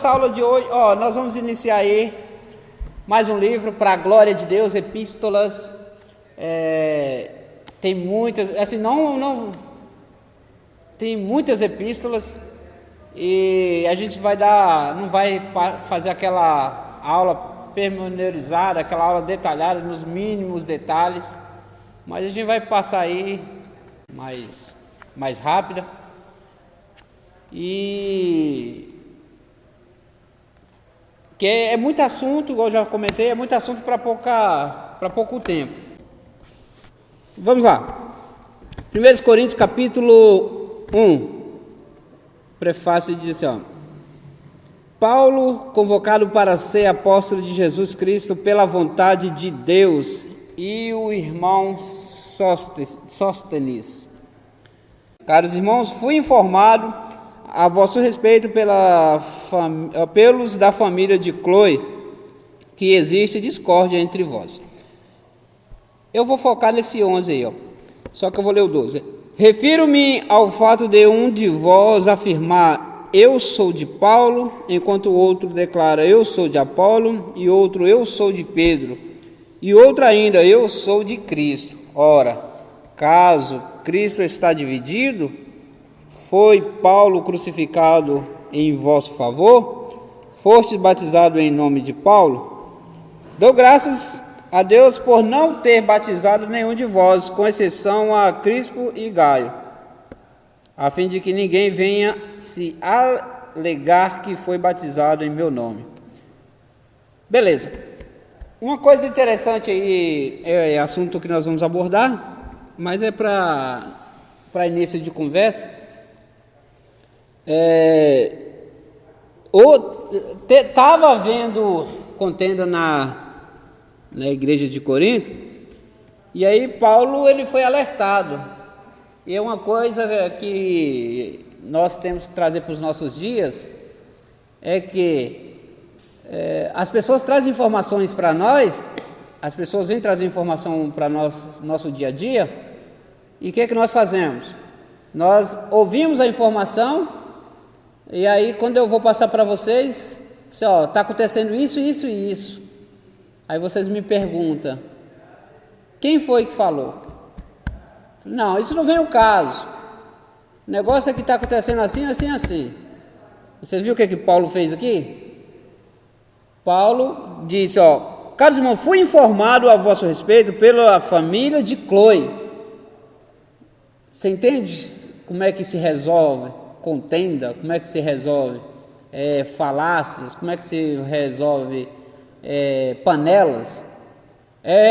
nossa aula de hoje, nós vamos iniciar aí mais um livro para a glória de Deus, epístolas. Tem muitas, assim, não tem muitas epístolas e a gente não vai fazer aquela aula pormenorizada, aquela aula detalhada nos mínimos detalhes, mas a gente vai passar aí mais rápida. E que é muito assunto, igual eu já comentei, é muito assunto para pouco tempo. Vamos lá. 1 Coríntios capítulo 1. Prefácio diz assim, Paulo, convocado para ser apóstolo de Jesus Cristo pela vontade de Deus, e o irmão Sóstenes. Caros irmãos, fui informado a vosso respeito pelos da família de Cloe, que existe discórdia entre vós. Eu vou focar nesse 11 aí, só que eu vou ler o 12. Refiro-me ao fato de um de vós afirmar, eu sou de Paulo, enquanto o outro declara, eu sou de Apolo, e outro, eu sou de Pedro, e outro ainda, eu sou de Cristo. Ora, caso Cristo está dividido, foi Paulo crucificado em vosso favor? Fostes batizado em nome de Paulo? Dou graças a Deus por não ter batizado nenhum de vós, com exceção a Crispo e Gaio, a fim de que ninguém venha se alegar que foi batizado em meu nome. Beleza. Uma coisa interessante aí, é assunto que nós vamos abordar, mas é para início de conversa. Estava havendo contenda na igreja de Corinto, e aí Paulo ele foi alertado, e é uma coisa que nós temos que trazer para os nossos dias, é que as pessoas trazem informações para nós, as pessoas vêm trazer informação para nós, nosso dia a dia, e o que é que nós fazemos? Nós ouvimos a informação, e aí quando eu vou passar para vocês, está acontecendo isso, isso e isso. Aí vocês me perguntam, quem foi que falou? Não, isso não vem ao caso. O negócio é que está acontecendo assim, assim, assim. Vocês viram o que Paulo fez aqui? Paulo disse, caros irmãos, fui informado a vosso respeito pela família de Cloe. Você entende como é que se resolve contenda, como é que se resolve falácias, como é que se resolve panelas?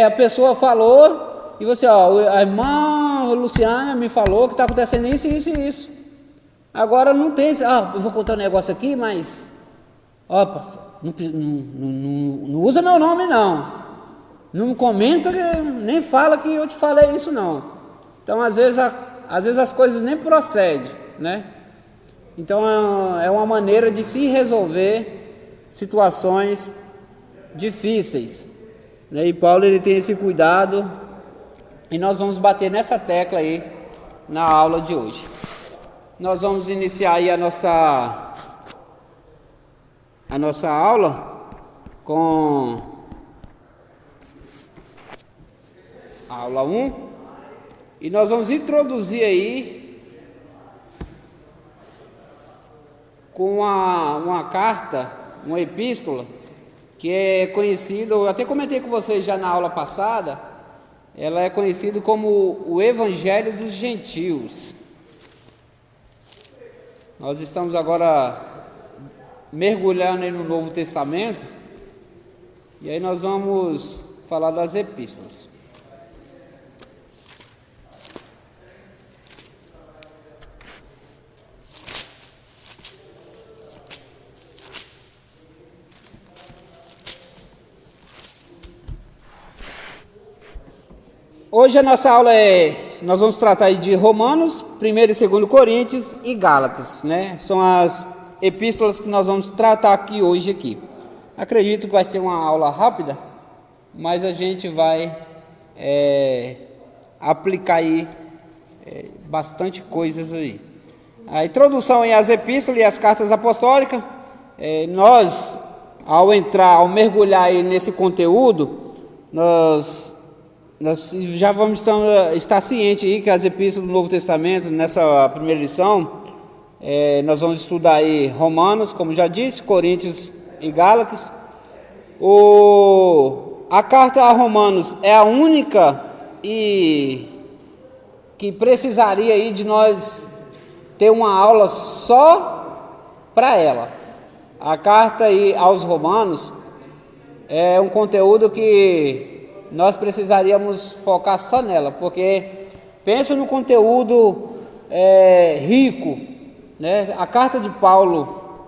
A pessoa falou e você, a irmã Luciana me falou que está acontecendo isso, isso e isso. Agora não tem, eu vou contar um negócio aqui, mas pastor, não usa meu nome não comenta, nem fala que eu te falei isso não. Então às vezes as coisas nem procedem, né? Então é uma maneira de se resolver situações difíceis, né? E Paulo ele tem esse cuidado, e nós vamos bater nessa tecla aí na aula de hoje. Nós vamos iniciar aí a nossa aula com a aula 1, e nós vamos introduzir aí com uma carta, uma epístola, que é conhecida, eu até comentei com vocês já na aula passada, ela é conhecida como o Evangelho dos Gentios. Nós estamos agora mergulhando aí no Novo Testamento, e aí nós vamos falar das epístolas. Hoje a nossa aula nós vamos tratar aí de Romanos, 1 e 2 Coríntios e Gálatas, né? São as epístolas que nós vamos tratar hoje aqui. Acredito que vai ser uma aula rápida, mas a gente vai aplicar aí bastante coisas aí. A introdução às epístolas e às cartas apostólicas, nós, ao mergulhar aí nesse conteúdo, nós já vamos estar cientes aí que as epístolas do Novo Testamento, nessa primeira lição, nós vamos estudar aí Romanos, como já disse, Coríntios e Gálatas. A carta a Romanos é a única e que precisaria aí de nós ter uma aula só para ela. A carta aí aos Romanos é um conteúdo que nós precisaríamos focar só nela, porque pensa no conteúdo rico, né? A carta de Paulo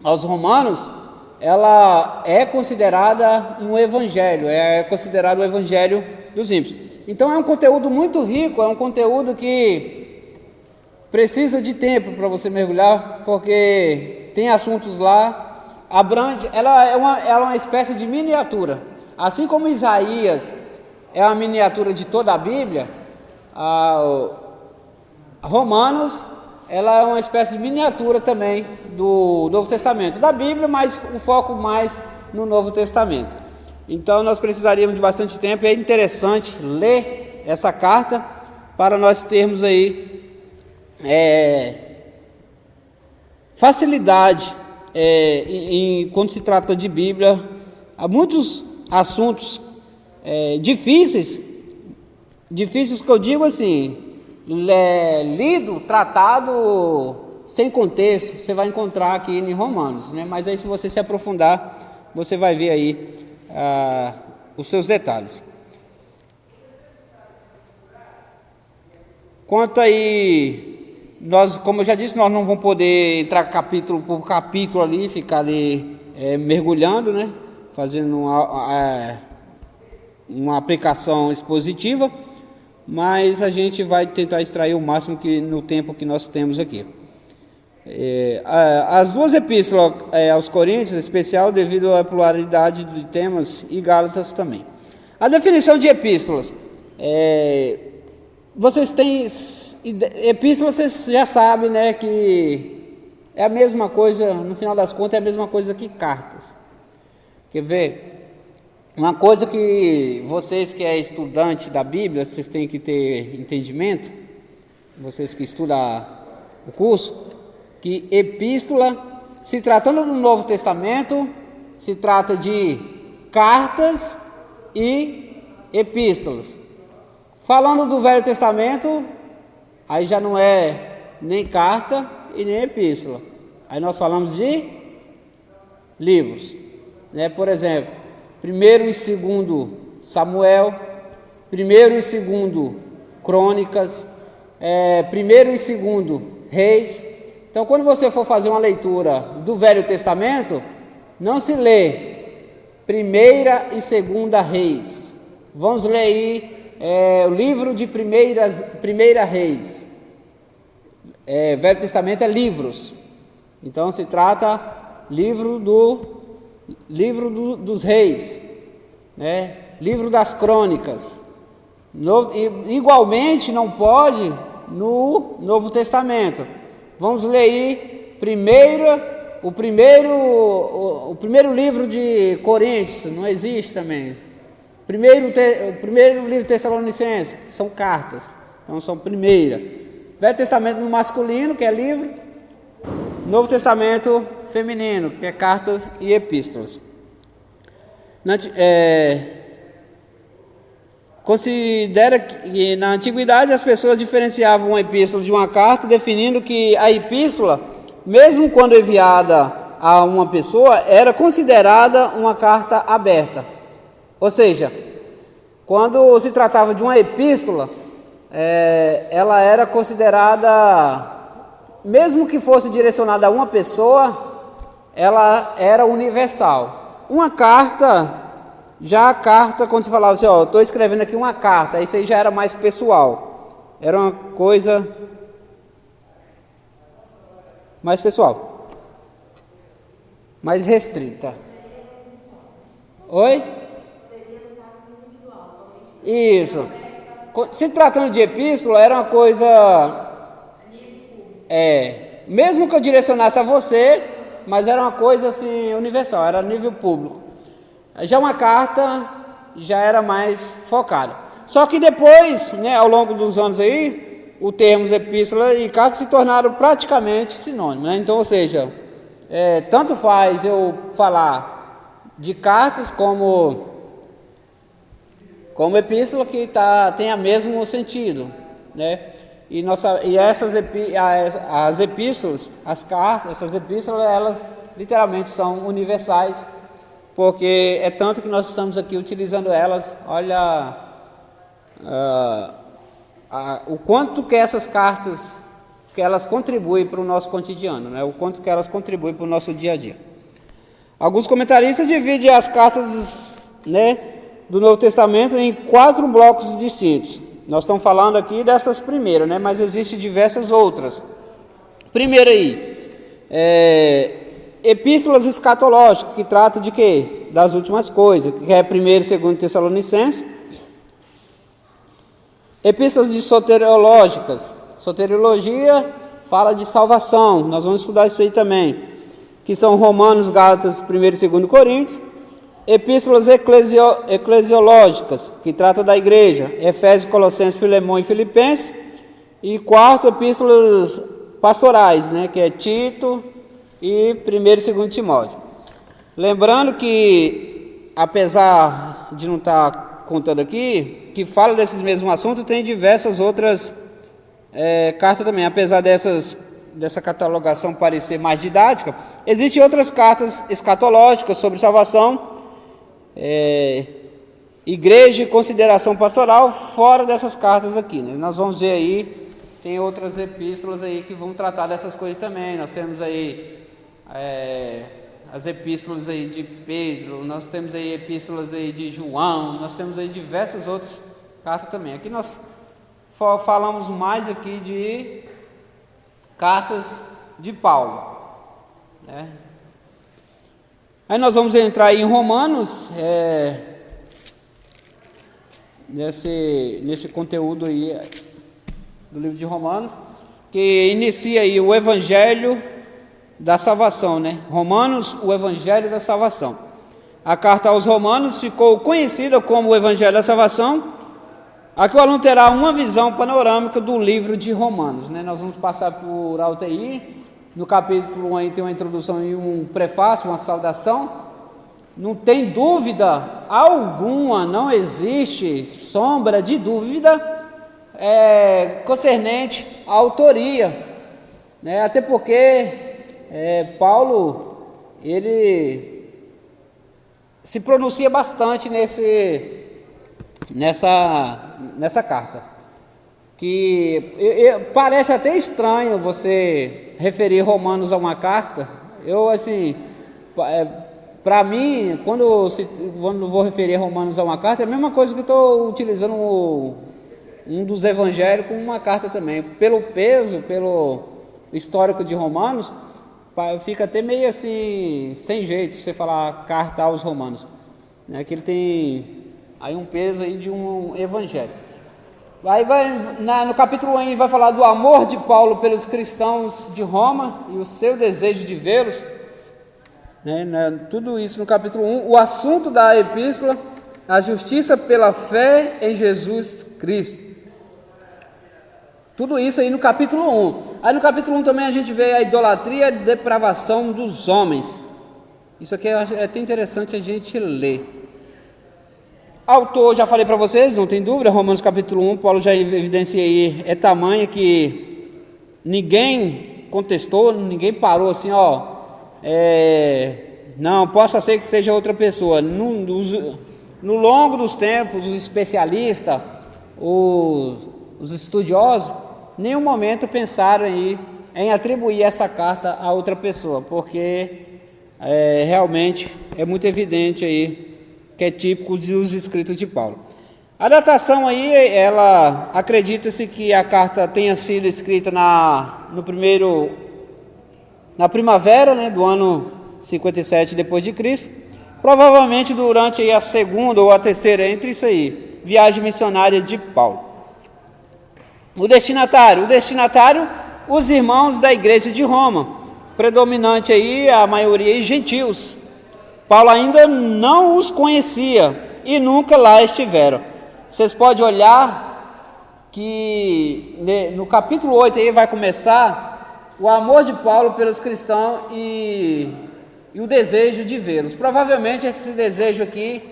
aos Romanos, ela é considerada um evangelho, é considerado o evangelho dos ímpios. Então é um conteúdo muito rico, é um conteúdo que precisa de tempo para você mergulhar, porque tem assuntos lá, abrange, ela é uma espécie de miniatura. Assim como Isaías é a miniatura de toda a Bíblia, Romanos, ela é uma espécie de miniatura também do Novo Testamento, da Bíblia, mas o foco mais no Novo Testamento. Então nós precisaríamos de bastante tempo, e é interessante ler essa carta para nós termos aí facilidade quando se trata de Bíblia. Há muitos assuntos difíceis que eu digo assim, lido, tratado sem contexto, você vai encontrar aqui em Romanos, né? Mas aí, se você se aprofundar, você vai ver aí os seus detalhes. Quanto aí, como eu já disse, nós não vamos poder entrar capítulo por capítulo ali, ficar ali mergulhando, né? Fazendo uma aplicação expositiva, mas a gente vai tentar extrair o máximo no tempo que nós temos aqui. As duas epístolas aos Coríntios, em especial devido à pluralidade de temas, e Gálatas também. A definição de epístolas, vocês têm epístolas, vocês já sabem, né, que é a mesma coisa, no final das contas é a mesma coisa que cartas. Quer ver? Uma coisa que vocês que é estudante da Bíblia, vocês têm que ter entendimento, vocês que estudam o curso, que epístola, se tratando do Novo Testamento, se trata de cartas e epístolas. Falando do Velho Testamento, aí já não é nem carta e nem epístola. Aí nós falamos de livros, né? Por exemplo, 1º e 2º Samuel, 1º e 2º Crônicas, 1º e 2º Reis. Então, quando você for fazer uma leitura do Velho Testamento, não se lê 1ª e 2ª Reis. Vamos ler aí o livro de 1ª Reis. Velho Testamento é livros. Então, se trata livro dos reis, né? Livro das crônicas. Igualmente não pode no Novo Testamento. Vamos ler aí o primeiro livro de Coríntios, não existe também. O primeiro livro de Tessalonicenses, que são cartas, então são primeira. Velho Testamento no masculino, que é livro. Novo Testamento feminino, que é cartas e epístolas. Considera que na antiguidade as pessoas diferenciavam uma epístola de uma carta, definindo que a epístola, mesmo quando enviada a uma pessoa, era considerada uma carta aberta. Ou seja, quando se tratava de uma epístola, ela era considerada, mesmo que fosse direcionada a uma pessoa, ela era universal. Uma carta, já a carta, quando se falava assim, estou escrevendo aqui uma carta, isso aí já era mais pessoal. Era uma coisa mais pessoal, mais restrita. Oi? Isso. Se tratando de epístola, era uma coisa... mesmo que eu direcionasse a você, mas era uma coisa assim universal, era a nível público. Já uma carta já era mais focada. Só que depois, né, ao longo dos anos aí, o termos epístola e carta se tornaram praticamente sinônimos, né? Então, ou seja, tanto faz eu falar de cartas como epístola, que tem o mesmo sentido, né? E as epístolas, as cartas, essas epístolas, elas literalmente são universais, porque é tanto que nós estamos aqui utilizando elas. Olha o quanto que essas cartas, que elas contribuem para o nosso cotidiano, né? O quanto que elas contribuem para o nosso dia a dia. Alguns comentaristas dividem as cartas, né, do Novo Testamento em 4 blocos distintos. Nós estamos falando aqui dessas primeiras, né, mas existem diversas outras. Primeiro aí, epístolas escatológicas, que tratam de quê? Das últimas coisas, que é 1º e 2º Tessalonicenses. Epístolas de soteriológicas. Soteriologia fala de salvação, nós vamos estudar isso aí também, que são Romanos, Gálatas, 1º e 2º Coríntios. Epístolas eclesiológicas, que tratam da igreja, Efésios, Colossenses, Filemão e Filipenses. E 4, epístolas pastorais, né, que é Tito e 1º e 2º Timóteo. Lembrando que, apesar de não estar contando aqui, que fala desses mesmos assuntos, tem diversas outras cartas também. Apesar dessa catalogação parecer mais didática, existem outras cartas escatológicas sobre salvação, igreja e consideração pastoral, fora dessas cartas aqui, né? Nós vamos ver aí, tem outras epístolas aí que vão tratar dessas coisas também. Nós temos aí as epístolas aí de Pedro, nós temos aí epístolas aí de João, nós temos aí diversas outras cartas também. Aqui nós falamos mais aqui de cartas de Paulo, né? Aí nós vamos entrar aí em Romanos, nesse conteúdo aí do livro de Romanos, que inicia aí o Evangelho da Salvação, né? Romanos, o Evangelho da Salvação. A carta aos Romanos ficou conhecida como o Evangelho da Salvação. Aqui o aluno terá uma visão panorâmica do livro de Romanos, né? Nós vamos passar por alto aí. No capítulo 1 aí tem uma introdução e um prefácio, uma saudação. Não tem dúvida alguma, não existe sombra de dúvida concernente à autoria, né? Até porque Paulo, ele se pronuncia bastante nessa carta, que parece até estranho você referir Romanos a uma carta. Eu, assim, para mim, quando vou referir Romanos a uma carta, é a mesma coisa que estou utilizando um dos evangelhos como uma carta também. Pelo peso, pelo histórico de Romanos, fica até meio assim, sem jeito, você falar carta aos Romanos, né? Que ele tem aí um peso aí de um evangelho. Aí no capítulo 1 vai falar do amor de Paulo pelos cristãos de Roma e o seu desejo de vê-los, né? Tudo isso no capítulo 1. O assunto da epístola, a justiça pela fé em Jesus Cristo. Tudo isso aí no capítulo 1. Aí no capítulo 1 também a gente vê a idolatria e depravação dos homens. Isso aqui é até interessante a gente ler. Autor, já falei para vocês, não tem dúvida, Romanos capítulo 1, Paulo já evidencia aí, é tamanha que ninguém contestou, ninguém parou assim, não, possa ser que seja outra pessoa. No longo dos tempos, os especialistas, os estudiosos, em nenhum momento pensaram aí em atribuir essa carta a outra pessoa, porque realmente é muito evidente aí que é típico dos escritos de Paulo. A datação aí, ela acredita-se que a carta tenha sido escrita na primavera, né, do ano 57 depois de Cristo, provavelmente durante aí a segunda ou a terceira, entre isso aí, viagem missionária de Paulo. O destinatário, os irmãos da igreja de Roma. predominante aí, a maioria é gentios. Paulo ainda não os conhecia e nunca lá estiveram. Vocês podem olhar que no capítulo 8 aí vai começar o amor de Paulo pelos cristãos e o desejo de vê-los. Provavelmente esse desejo aqui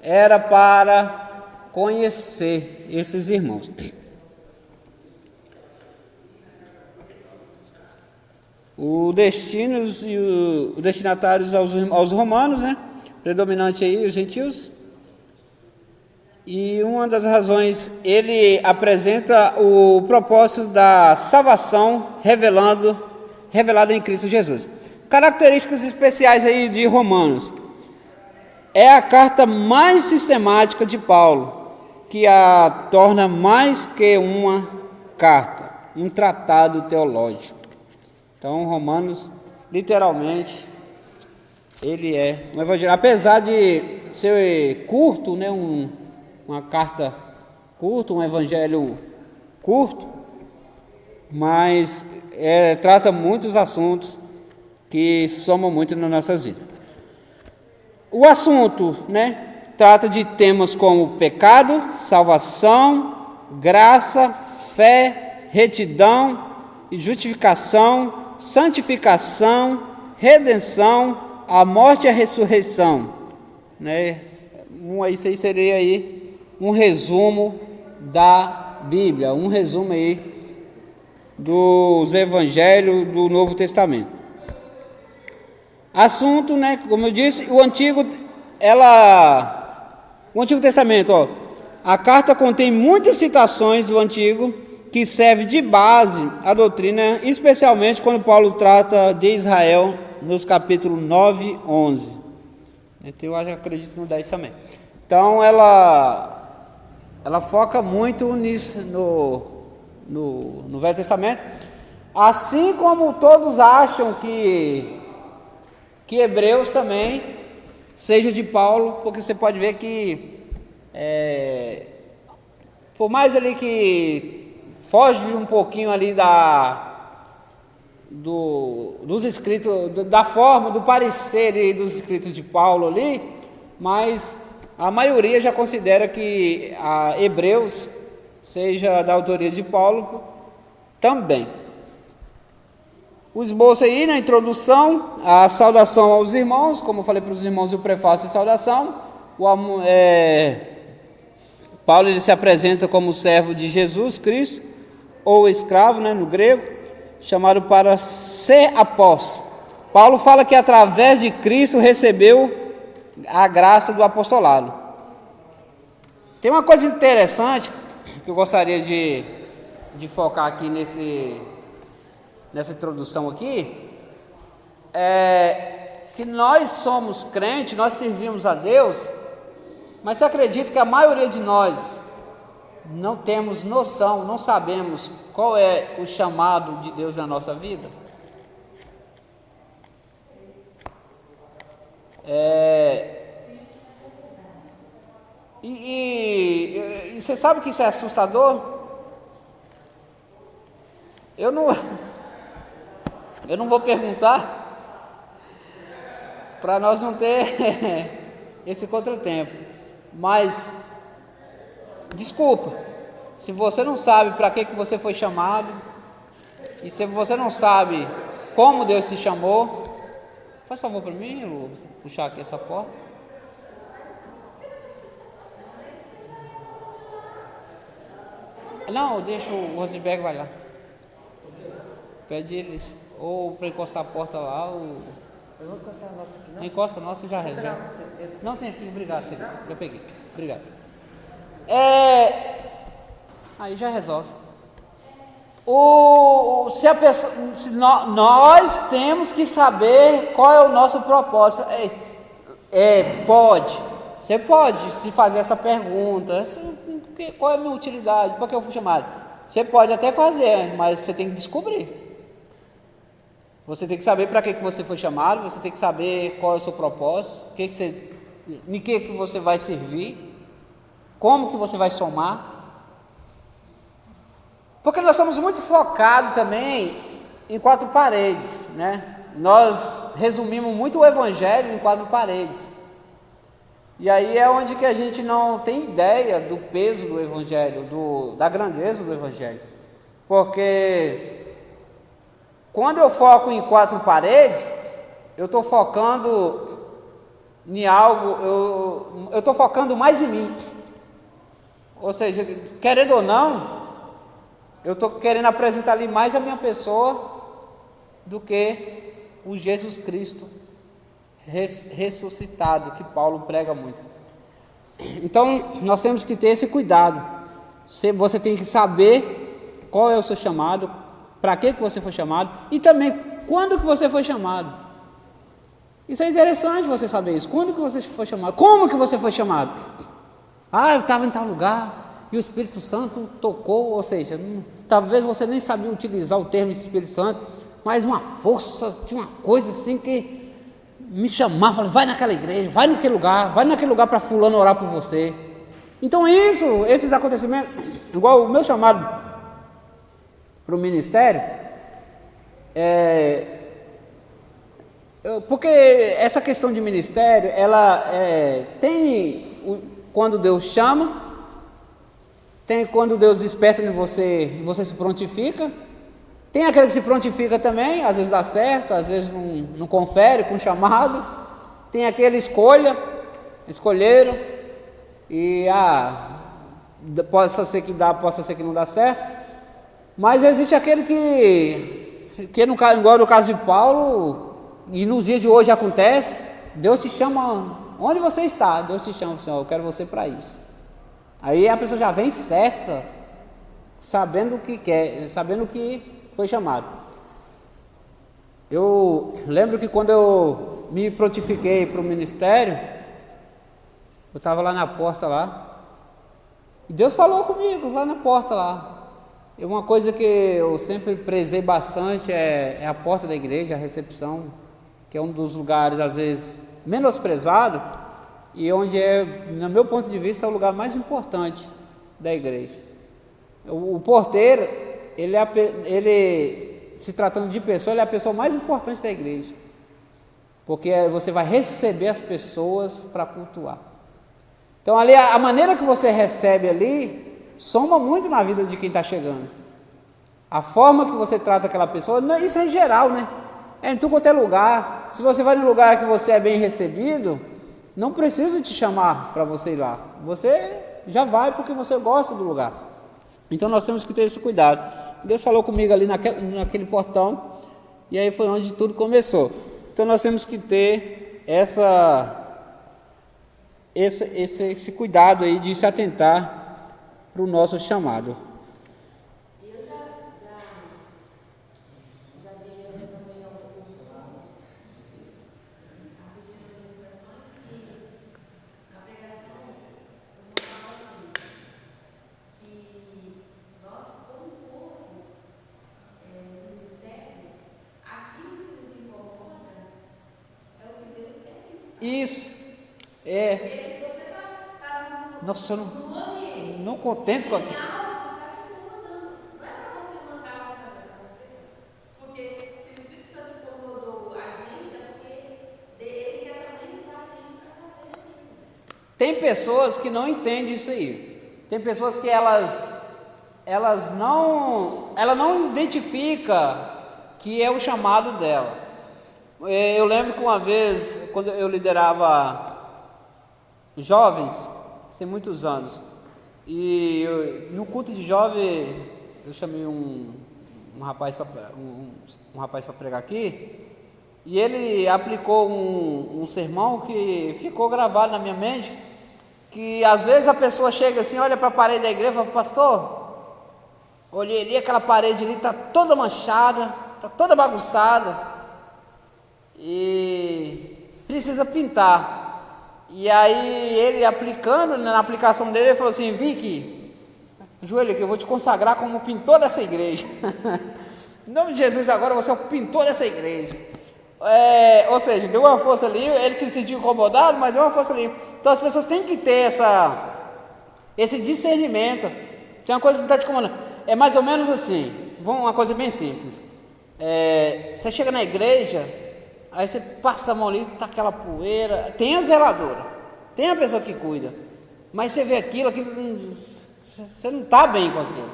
era para conhecer esses irmãos. O destino e os destinatários aos romanos, né? Predominante aí os gentios. E uma das razões, ele apresenta o propósito da salvação revelado em Cristo Jesus. Características especiais aí de Romanos. É a carta mais sistemática de Paulo, que a torna mais que uma carta, um tratado teológico. Então, Romanos, literalmente, ele é um evangelho. Apesar de ser curto, né, uma carta curta, um evangelho curto, mas trata muitos assuntos que somam muito nas nossas vidas. O assunto, né, trata de temas como pecado, salvação, graça, fé, retidão e justificação, santificação, redenção, a morte e a ressurreição, né? Isso aí seria aí um resumo da Bíblia, um resumo aí dos evangelhos do Novo Testamento. Assunto, né? Como eu disse, o Antigo Testamento, ó, a carta contém muitas citações do Antigo que serve de base à doutrina, especialmente quando Paulo trata de Israel nos capítulos 9 e 11. Então, eu acredito no 10 também. Então, ela foca muito nisso no Velho Testamento, assim como todos acham que Hebreus também seja de Paulo, porque você pode ver que, por mais ali que foge um pouquinho ali dos escritos, da forma, do parecer ali dos escritos de Paulo ali, mas a maioria já considera que a Hebreus seja da autoria de Paulo também. O esboço aí na introdução, a saudação aos irmãos, como eu falei para os irmãos, o prefácio de saudação. Paulo ele se apresenta como servo de Jesus Cristo, ou escravo, né, no grego, chamado para ser apóstolo. Paulo fala que através de Cristo recebeu a graça do apostolado. Tem uma coisa interessante que eu gostaria de focar aqui nessa introdução aqui, que nós somos crentes, nós servimos a Deus, mas você acredita que a maioria de nós não temos noção, não sabemos qual é o chamado de Deus na nossa vida? E você sabe que isso é assustador? Eu não vou perguntar para nós não ter esse contratempo, mas desculpa, se você não sabe para que você foi chamado, e se você não sabe como Deus se chamou, faz favor para mim, eu vou puxar aqui essa porta. Não, deixa o Rosenberg, vai lá. Pede eles, ou para encostar a porta lá, ou... Eu vou encostar a nossa aqui, não? Encosta a nossa e já resolve. Não, tem aqui, obrigado, querido. Eu peguei, obrigado. Aí já resolve. Nós temos que saber qual é o nosso propósito. Você pode se fazer essa pergunta: qual é a minha utilidade? Por que eu fui chamado? Você pode até fazer, mas você tem que descobrir. Você tem que saber para que você foi chamado, você tem que saber qual é o seu propósito, em que você vai servir, como que você vai somar. Porque nós somos muito focados também em quatro paredes, né? nós resumimos muito o Evangelho em 4 paredes. E aí é onde que a gente não tem ideia do peso do Evangelho, da grandeza do Evangelho. Porque quando eu foco em 4 paredes, eu estou focando em algo, eu estou focando mais em mim. Ou seja, querendo ou não, eu estou querendo apresentar ali mais a minha pessoa do que o Jesus Cristo ressuscitado, que Paulo prega muito. Então, nós temos que ter esse cuidado. Você tem que saber qual é o seu chamado, para que você foi chamado e também quando que você foi chamado. Isso é interessante você saber isso. Quando que você foi chamado? Como que você foi chamado? Eu estava em tal lugar e o Espírito Santo tocou, ou seja, talvez você nem sabia utilizar o termo Espírito Santo, mas uma força, tinha uma coisa assim que me chamava, falava, vai naquela igreja, vai naquele lugar para fulano orar por você. Então esses acontecimentos, igual o meu chamado para o ministério, porque essa questão de ministério, ela tem quando Deus chama, tem quando Deus desperta em você e você se prontifica. Tem aquele que se prontifica também, às vezes dá certo, às vezes não confere com chamado. Tem aquele escolheram, e possa ser que dá, possa ser que não dá certo. Mas existe aquele que igual no caso de Paulo, e nos dias de hoje acontece, Deus te chama, onde você está, Deus te chama, Senhor, eu quero você para isso. Aí a pessoa já vem certa, sabendo o que quer, sabendo o que foi chamado. Eu lembro que quando eu me prontifiquei para o ministério, eu estava lá na porta lá, e Deus falou comigo lá na porta lá. E uma coisa que eu sempre prezei bastante é a porta da igreja, a recepção, que é um dos lugares às vezes menosprezado e onde no meu ponto de vista, é o lugar mais importante da igreja. O porteiro, ele se tratando de pessoa, ele é a pessoa mais importante da igreja, porque você vai receber as pessoas para cultuar. Então ali, a maneira que você recebe ali, soma muito na vida de quem está chegando. A forma que você trata aquela pessoa, isso é em geral, né? Em tudo quanto é lugar. Se você vai num lugar que você é bem recebido, não precisa te chamar para você ir lá. Você já vai porque você gosta do lugar. Então nós temos que ter esse cuidado. Deus falou comigo ali naquele portão, e aí foi onde tudo começou. Então nós temos que ter esse cuidado aí de se atentar para o nosso chamado. Eu já dei também alguns assistindo as ministrações e na pregação eu falava assim, que nós, como corpo, no ministério, aquilo que nos incomoda é o que Deus quer que Isso. você Nossa, eu não contento com aquilo. está te incomodando. Não é para você mandar uma casa para você. Porque se o Espírito Santo incomodou a gente, é porque ele quer também usar a gente para fazer aquilo. Tem pessoas que não entendem isso aí. Tem pessoas que ela não identifica que é o chamado dela. Eu lembro que uma vez, quando eu liderava jovens, tem muitos anos, e no culto de jovem eu chamei um rapaz para pregar aqui, e ele aplicou um sermão que ficou gravado na minha mente, que às vezes a pessoa chega assim, olha para a parede da igreja e fala, pastor, olhei ali, aquela parede ali está toda manchada, está toda bagunçada, e precisa pintar. E aí ele aplicando, na aplicação dele, ele falou assim, Vicky, ajoelha aqui, eu vou te consagrar como pintor dessa igreja. Em nome de Jesus, agora você é o pintor dessa igreja. Ou seja, deu uma força ali, ele se sentiu incomodado, mas deu uma força ali. Então as pessoas têm que ter esse discernimento. Tem uma coisa que está te incomodando. É mais ou menos assim, uma coisa bem simples. Você chega na igreja, Aí você passa a mão ali, tá aquela poeira. Tem a zeladora, tem a pessoa que cuida, mas você vê aquilo você não está bem com aquilo.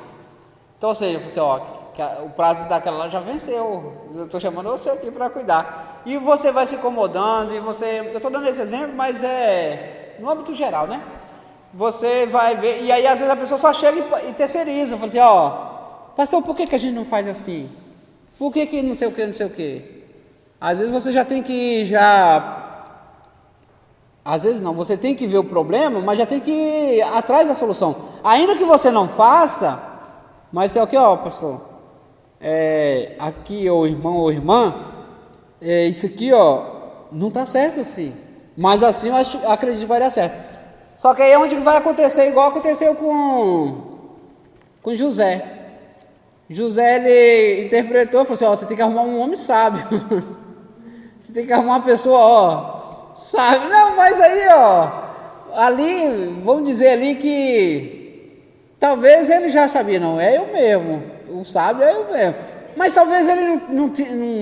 Então, ou seja, você, o prazo daquela lá já venceu. Eu estou chamando você aqui para cuidar. E você vai se incomodando, eu estou dando esse exemplo, mas é no âmbito geral, né? Você vai ver, e aí às vezes a pessoa só chega e terceiriza, fala assim, pastor, por que a gente não faz assim? Por que não sei o que, não sei o que? Às vezes você já tem que, às vezes não, você tem que ver o problema, mas já tem que ir atrás da solução. Ainda que você não faça, mas é o que, pastor, aqui, ou irmão ou irmã, isso aqui, não está certo assim, mas assim eu acredito que vai dar certo. Só que aí é onde vai acontecer igual aconteceu com José. José, ele interpretou, falou assim, você tem que arrumar um homem sábio. Você tem que arrumar uma pessoa, sábio. Não, mas aí, ali, vamos dizer ali que talvez ele já sabia, não, é eu mesmo. O sábio é eu mesmo. Mas talvez ele não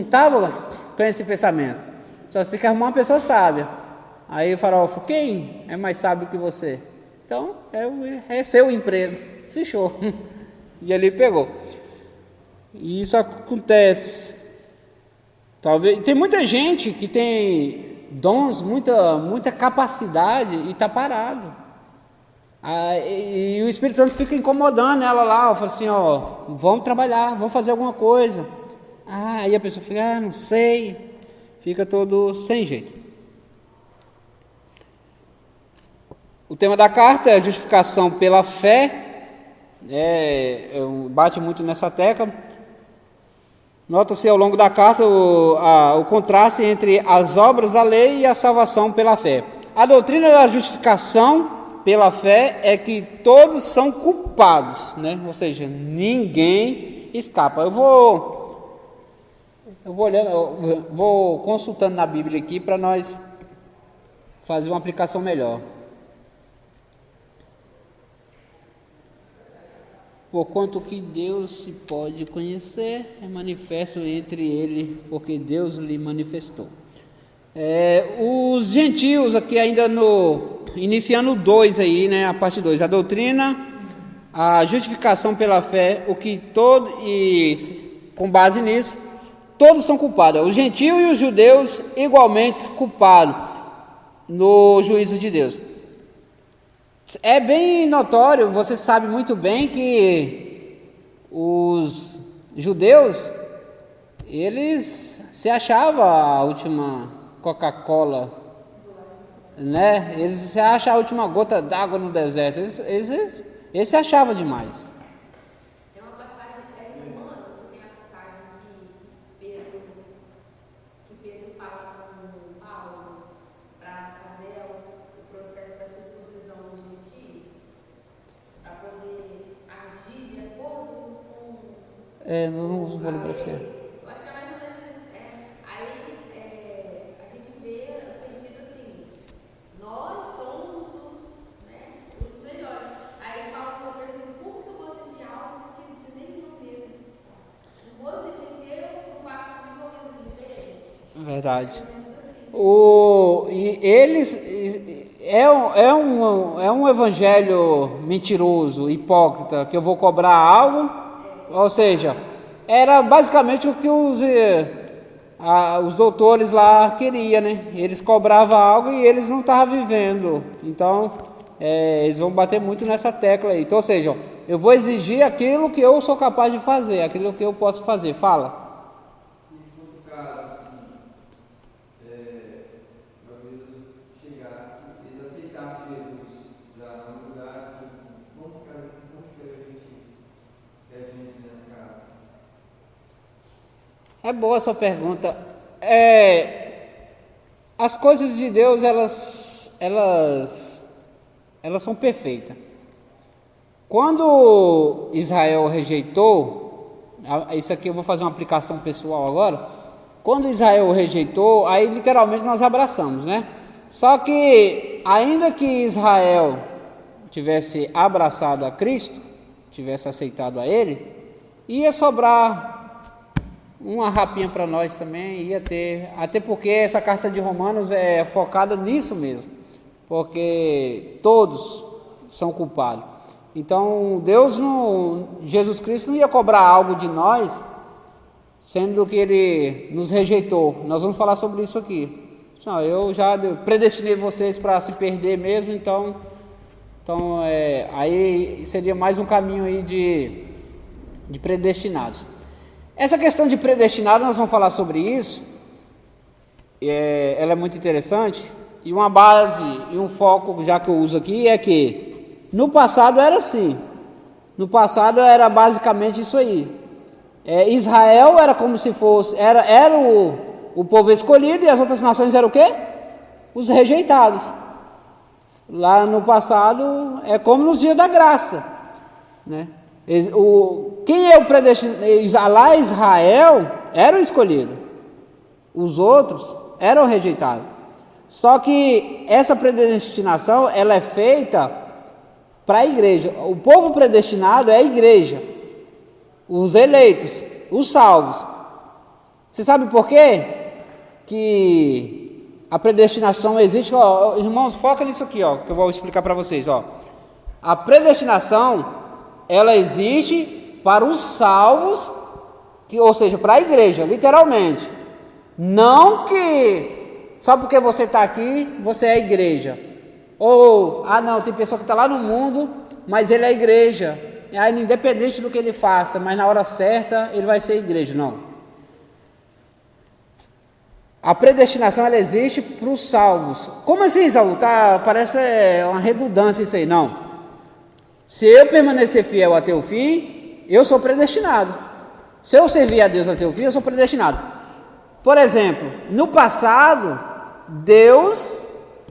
estava com esse pensamento. Só você tem que arrumar uma pessoa sábia. Aí o faraó falou, quem é mais sábio que você? Então, é seu emprego. Fechou. E ele pegou. E isso acontece. Talvez, tem muita gente que tem dons, muita capacidade e está parado. E o Espírito Santo fica incomodando ela lá, fala assim, vamos trabalhar, vamos fazer alguma coisa. Aí a pessoa fica, não sei, fica todo sem jeito. O tema da carta é a justificação pela fé, bate muito nessa tecla. Nota-se ao longo da carta o contraste entre as obras da lei e a salvação pela fé. A doutrina da justificação pela fé é que todos são culpados, né? Ou seja, ninguém escapa. Eu vou olhando, vou consultando na Bíblia aqui para nós fazer uma aplicação melhor. Porquanto que Deus se pode conhecer, é manifesto entre ele, porque Deus lhe manifestou. Os gentios, aqui ainda iniciando 2 aí, né, a parte 2, a doutrina, a justificação pela fé, com base nisso, todos são culpados. Os gentios e os judeus igualmente culpados no juízo de Deus. É bem notório, você sabe muito bem que os judeus, eles se achavam a última Coca-Cola, né? Eles se acham a última gota d'água no deserto, eles se achavam demais. Tem uma passagem em Romanos, tem a passagem que Pedro fala com Paulo para fazer o processo da circuncisão dos gentios, para poder agir de acordo com... não vou lembrar assim. Eu acho que é mais ou menos isso. Aí a gente vê o sentido assim, nós somos os melhores. Aí Paulo falou para assim, como que eu vou exigir algo que você nem eu mesmo faço? Não vou exigir que eu faça comigo, eu vou exigir dele. Verdade. E eles é um evangelho mentiroso, hipócrita, que eu vou cobrar algo, ou seja, era basicamente o que os doutores lá queriam, né? Eles cobravam algo e eles não estavam vivendo. Então, eles vão bater muito nessa tecla aí. Então, ou seja, eu vou exigir aquilo que eu sou capaz de fazer, aquilo que eu posso fazer. Fala. É boa essa pergunta. As coisas de Deus, elas são perfeitas. Quando Israel rejeitou, isso aqui eu vou fazer uma aplicação pessoal agora. Quando Israel rejeitou, aí literalmente nós abraçamos, né? Só que, ainda que Israel tivesse abraçado a Cristo, tivesse aceitado a Ele, ia sobrar uma rapinha para nós também ia ter, até porque essa carta de Romanos é focada nisso mesmo, porque todos são culpados. Então Jesus Cristo não ia cobrar algo de nós, sendo que Ele nos rejeitou. Nós vamos falar sobre isso aqui. Eu já predestinei vocês para se perder mesmo, então aí seria mais um caminho aí de predestinados. Essa questão de predestinado, nós vamos falar sobre isso, ela é muito interessante, e uma base e um foco já que eu uso aqui é que no passado era assim, no passado era basicamente isso aí, Israel era como se fosse, era o povo escolhido, e as outras nações eram o quê? Os rejeitados. Lá no passado é como nos dias da graça, né? Quem é o predestinado? Lá Israel era o escolhido, os outros eram rejeitados. Só que essa predestinação ela é feita para a igreja. O povo predestinado é a igreja, os eleitos, os salvos. Você sabe por quê que a predestinação existe? Irmãos, foca nisso aqui, que eu vou explicar para vocês. A predestinação ela existe para os salvos, ou seja, para a igreja, literalmente. Não que só porque você está aqui, você é a igreja. Ou, não, tem pessoa que está lá no mundo, mas ele é a igreja. Aí, independente do que ele faça, mas na hora certa, ele vai ser a igreja. Não. A predestinação, ela existe para os salvos. Como assim, Isaú? Parece uma redundância isso aí. Não. Se eu permanecer fiel até o fim, eu sou predestinado. Se eu servir a Deus até o fim, eu sou predestinado. Por exemplo, no passado, Deus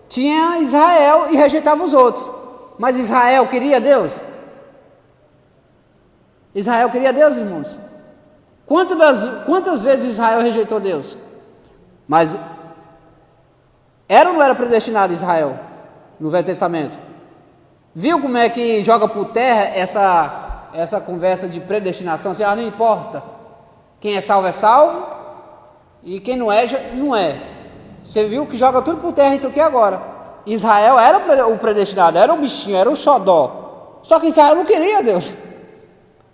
tinha Israel e rejeitava os outros. Mas Israel queria Deus? Israel queria Deus, irmãos? Quantas vezes Israel rejeitou Deus? Mas era ou não era predestinado Israel no Velho Testamento? Viu como é que joga por terra essa conversa de predestinação? Assim, não importa, quem é salvo, e quem não é, não é. Você viu que joga tudo por terra isso aqui agora. Israel era o predestinado, era o bichinho, era o xodó. Só que Israel não queria Deus.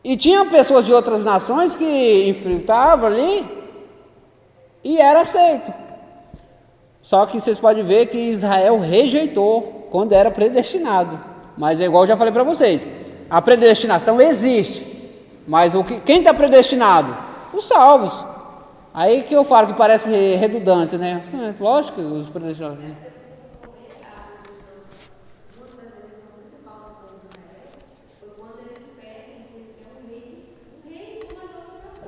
E tinha pessoas de outras nações que enfrentavam ali e era aceito. Só que vocês podem ver que Israel rejeitou quando era predestinado. Mas é igual eu já falei para vocês, a predestinação existe, mas quem está predestinado? Os salvos. Aí que eu falo que parece redundância, né? Lógico que os predestinados.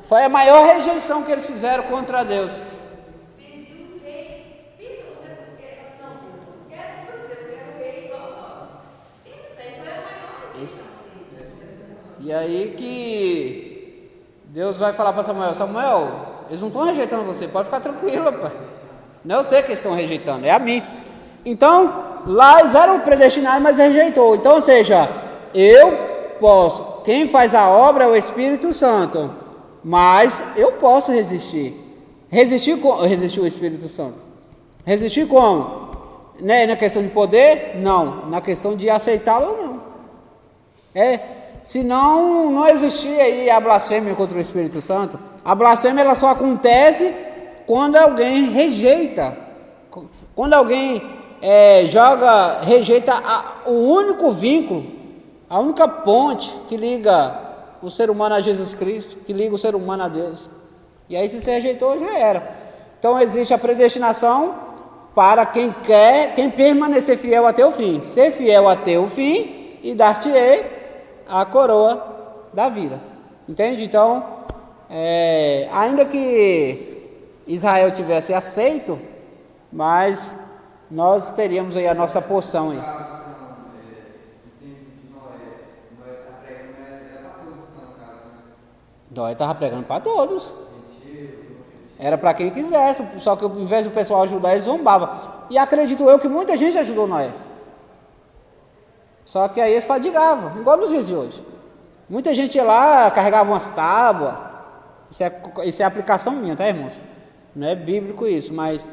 Foi a maior rejeição que eles fizeram contra Deus. E aí que Deus vai falar para Samuel, eles não estão rejeitando você, pode ficar tranquilo, pai. Não é você que estão rejeitando, é a mim. Então, lá eles eram predestinados, mas rejeitou. Então, ou seja, eu posso, quem faz a obra é o Espírito Santo, mas eu posso resistir. Resistir o Espírito Santo. Resistir como? Né? Na questão de poder? Não. Na questão de aceitá-lo ou não. Senão não existia aí a blasfêmia contra o Espírito Santo. A blasfêmia ela só acontece quando alguém rejeita. Quando alguém rejeita o único vínculo, a única ponte que liga o ser humano a Jesus Cristo, que liga o ser humano a Deus. E aí se você rejeitou, já era. Então existe a predestinação para quem permanecer fiel até o fim. Ser fiel até o fim e dar-te-ei a coroa da vida. Entende? Então, ainda que Israel tivesse aceito, mas nós teríamos aí a nossa porção aí. Noé estava pregando para todos. Era para quem quisesse, só que ao invés do pessoal ajudar, eles zombavam. E acredito eu que muita gente ajudou Noé. Só que aí eles fadigavam, igual nos dias de hoje. Muita gente ia lá, carregava umas tábuas, Isso é aplicação minha, tá, irmãos? Não é bíblico isso, mas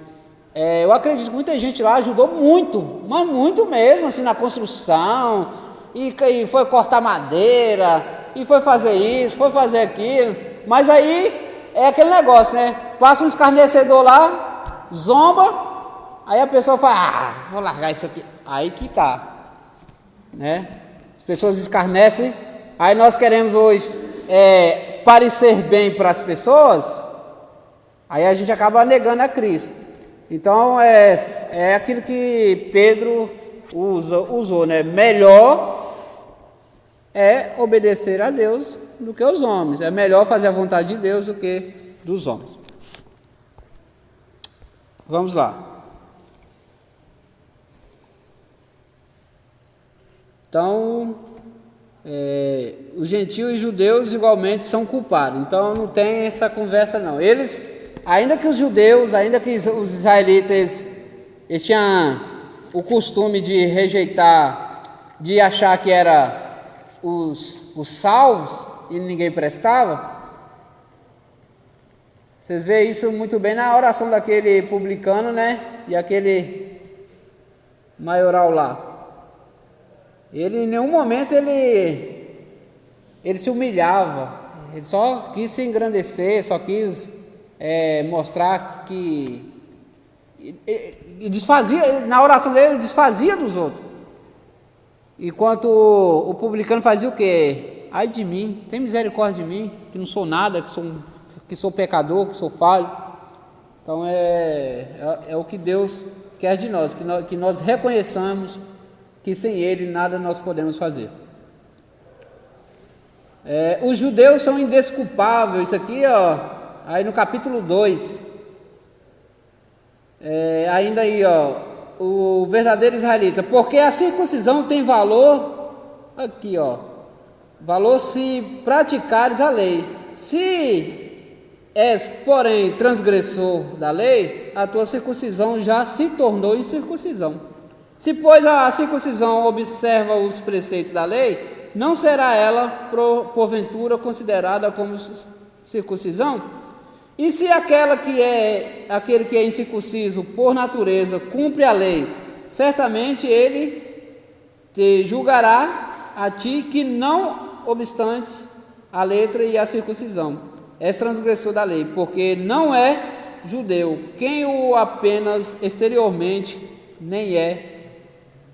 eu acredito que muita gente lá ajudou muito, mas muito mesmo, assim, na construção, e foi cortar madeira, e foi fazer isso, foi fazer aquilo, mas aí é aquele negócio, né? Passa um escarnecedor lá, zomba, aí a pessoa fala, vou largar isso aqui. Aí que tá, né? As pessoas escarnecem, aí nós queremos hoje parecer bem para as pessoas, aí a gente acaba negando a Cristo. Então é aquilo que Pedro usou, né? Melhor é obedecer a Deus do que os homens. É melhor fazer a vontade de Deus do que dos homens. Vamos lá. Então, os gentios e judeus igualmente são culpados. Então não tem essa conversa não. Eles, ainda que os judeus, ainda que os israelitas, eles tinham o costume de rejeitar, de achar que era os salvos e ninguém prestava. Vocês veem isso muito bem na oração daquele publicano, né? E aquele maioral lá. Ele em nenhum momento ele se humilhava. Ele só quis se engrandecer, só quis mostrar que e desfazia, na oração dele, ele desfazia dos outros. Enquanto o publicano fazia o quê? Ai de mim, tem misericórdia de mim, que não sou nada, que sou pecador, que sou falho. Então é o que Deus quer de nós, que nós reconheçamos que sem Ele nada nós podemos fazer. Os judeus são indesculpáveis, isso aqui, ó, aí no capítulo 2, ainda aí, ó, o verdadeiro israelita, porque a circuncisão tem valor, aqui, ó, valor se praticares a lei. Se és, porém, transgressor da lei, a tua circuncisão já se tornou incircuncisão. Se, pois, a circuncisão observa os preceitos da lei, não será ela, porventura, considerada como circuncisão? E se aquele que é incircunciso por natureza cumpre a lei, certamente ele te julgará a ti que não obstante a letra e a circuncisão, és transgressor da lei, porque não é judeu quem o apenas exteriormente, nem é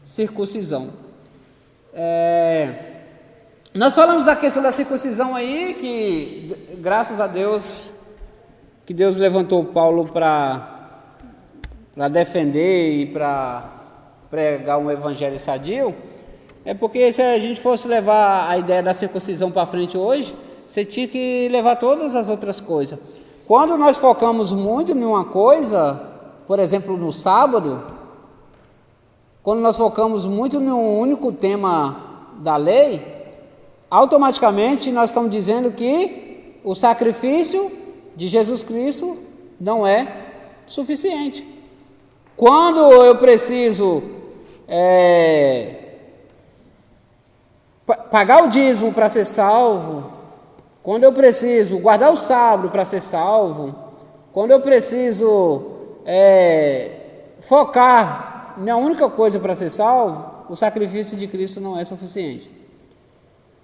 circuncisão. Nós falamos da questão da circuncisão aí, que graças a Deus, que Deus levantou Paulo para defender e para pregar um evangelho sadio, porque se a gente fosse levar a ideia da circuncisão para frente hoje, você tinha que levar todas as outras coisas. Quando nós focamos muito em uma coisa, por exemplo, no sábado, quando nós focamos muito em um único tema da lei, automaticamente nós estamos dizendo que o sacrifício de Jesus Cristo não é suficiente. Quando eu preciso pagar o dízimo para ser salvo, quando eu preciso guardar o sábado para ser salvo, quando eu preciso focar na única coisa para ser salvo, o sacrifício de Cristo não é suficiente.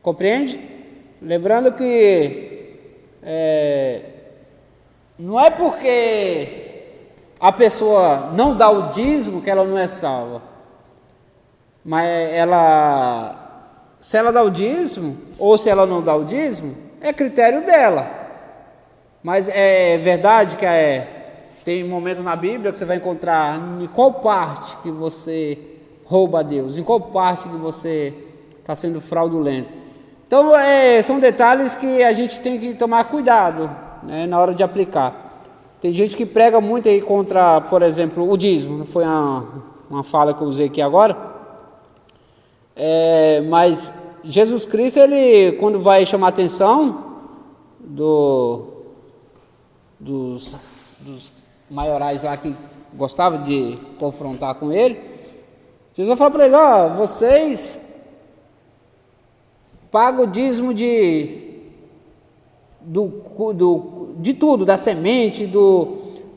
Compreende? Lembrando que não é porque a pessoa não dá o dízimo que ela não é salva, mas se ela dá o dízimo ou se ela não dá o dízimo, é critério dela. Mas é verdade que tem momentos na Bíblia que você vai encontrar em qual parte que você rouba a Deus, em qual parte que você está sendo fraudulento. Então são detalhes que a gente tem que tomar cuidado, né, na hora de aplicar. Tem gente que prega muito aí contra, por exemplo, o dízimo. Não foi uma fala que eu usei aqui agora. Mas Jesus Cristo, ele, quando vai chamar a atenção dos maiorais lá que gostavam de confrontar com ele, Jesus vai falar para eles: vocês pagam o dízimo de de tudo, da semente,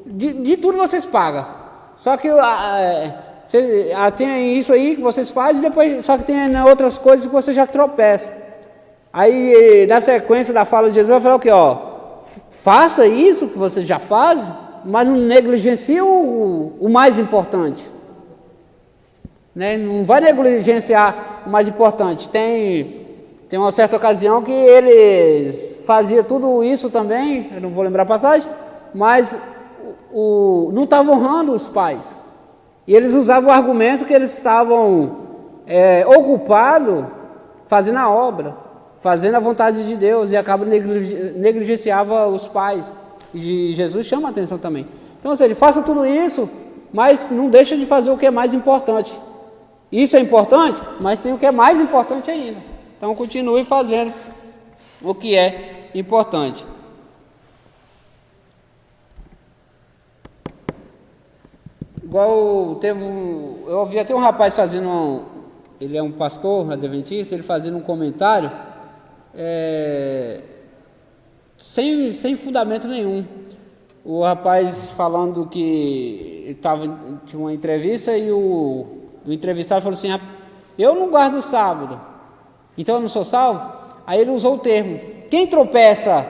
de tudo vocês pagam. Só que tem isso aí que vocês fazem, depois, só que tem outras coisas que você já tropeça. Aí, na sequência da fala de Jesus, vai falar o quê? Faça isso que você já faz, mas não negligencie o mais importante. Né? Não vai negligenciar o mais importante. Tem uma certa ocasião que eles faziam tudo isso também, eu não vou lembrar a passagem, mas não estavam honrando os pais. E eles usavam o argumento que eles estavam ocupados fazendo a obra, fazendo a vontade de Deus, e acaba negligenciava os pais. E Jesus chama a atenção também. Então, ou seja, faça tudo isso, mas não deixa de fazer o que é mais importante. Isso é importante, mas tem o que é mais importante ainda. Então, continue fazendo o que é importante. Igual eu ouvi até um rapaz fazendo, ele é um pastor adventista, ele fazendo um comentário, sem fundamento nenhum. O rapaz falando que tinha uma entrevista e o entrevistado falou assim: eu não guardo o sábado, então eu não sou salvo. Aí ele usou o termo: quem tropeça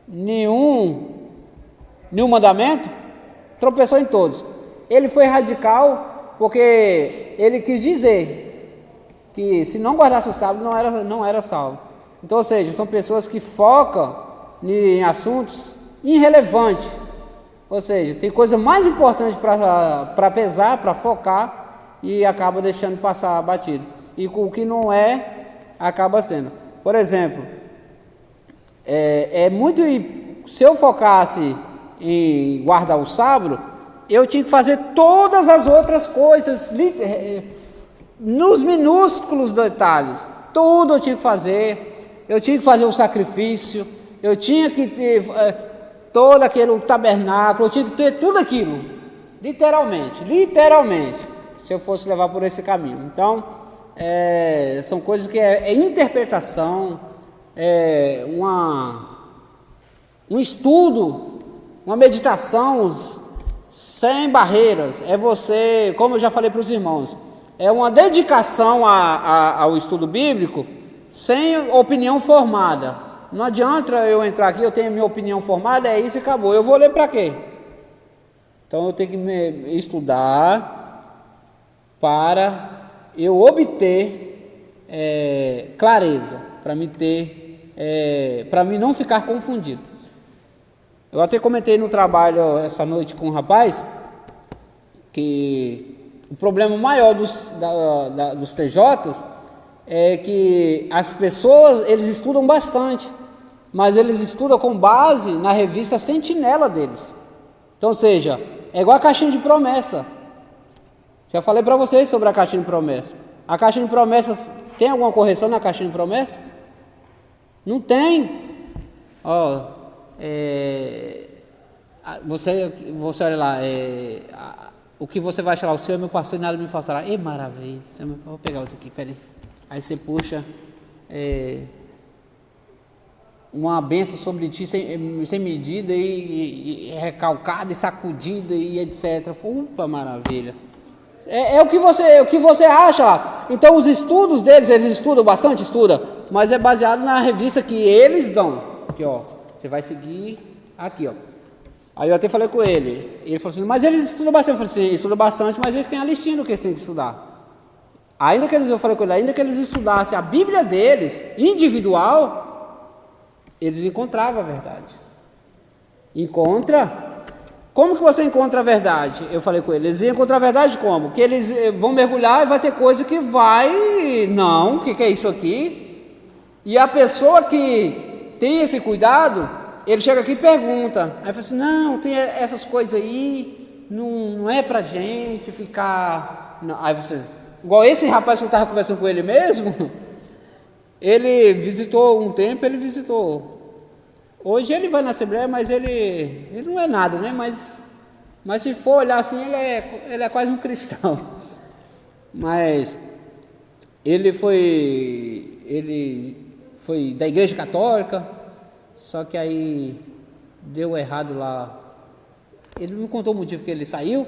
nenhum mandamento, tropeçou em todos. Ele foi radical porque ele quis dizer que se não guardasse o sábado não era salvo. Então, ou seja, são pessoas que focam em assuntos irrelevantes, ou seja, tem coisa mais importante para pesar, para focar, e acaba deixando passar batido. E o que não acaba sendo. Por exemplo, se eu focasse em guardar o sábado, eu tinha que fazer todas as outras coisas, nos minúsculos detalhes, tudo eu tinha que fazer. Eu tinha que fazer o sacrifício, eu tinha que ter todo aquele tabernáculo, eu tinha que ter tudo aquilo, literalmente, se eu fosse levar por esse caminho. Então, são coisas que é interpretação, um estudo, uma meditação sem barreiras. É você, como eu já falei para os irmãos, é uma dedicação ao estudo bíblico sem opinião formada. Não adianta eu entrar aqui, eu tenho minha opinião formada, é isso e acabou. Eu vou ler para quê? Então eu tenho que estudar para eu obter clareza, para mim não ficar confundido. Eu até comentei no trabalho essa noite com um rapaz que o problema maior dos TJs é que as pessoas, eles estudam bastante, mas eles estudam com base na revista Sentinela deles. Então, ou seja, é igual a caixinha de promessa. Já falei para vocês sobre a caixinha de promessa. A caixinha de promessas, tem alguma correção na caixinha de promessa? Não tem. Você olha lá, o que você vai achar? O Senhor é meu pastor e nada me faltará. Maravilha. Vou pegar outro aqui, peraí. Aí você puxa uma bênção sobre ti sem medida e recalcada e sacudida e etc. Opa, maravilha. O que você acha lá. Então os estudos deles, eles estudam bastante? Estuda, mas é baseado na revista que eles dão. Aqui, você vai seguir aqui, Aí eu até falei com ele falou assim: mas eles estudam bastante. Eu falei assim: estudam bastante, mas eles têm a listinha do que eles têm que estudar. Eu falei com ele, ainda que eles estudassem a Bíblia deles, individual, eles encontravam a verdade. Como que você encontra a verdade? Eu falei com ele, eles iam encontrar a verdade como? Que eles vão mergulhar e vai ter coisa que o que é isso aqui? E a pessoa que tem esse cuidado, ele chega aqui e pergunta, aí fala assim: não, tem essas coisas aí, não é pra gente ficar... Não. Aí você... Igual esse rapaz que eu estava conversando com ele mesmo, ele visitou um tempo, hoje ele vai na Assembleia, mas ele não é nada, né? Mas se for olhar assim, ele é quase um cristão. Mas ele foi da Igreja Católica, Só que aí deu errado lá. Ele não contou o motivo que ele saiu.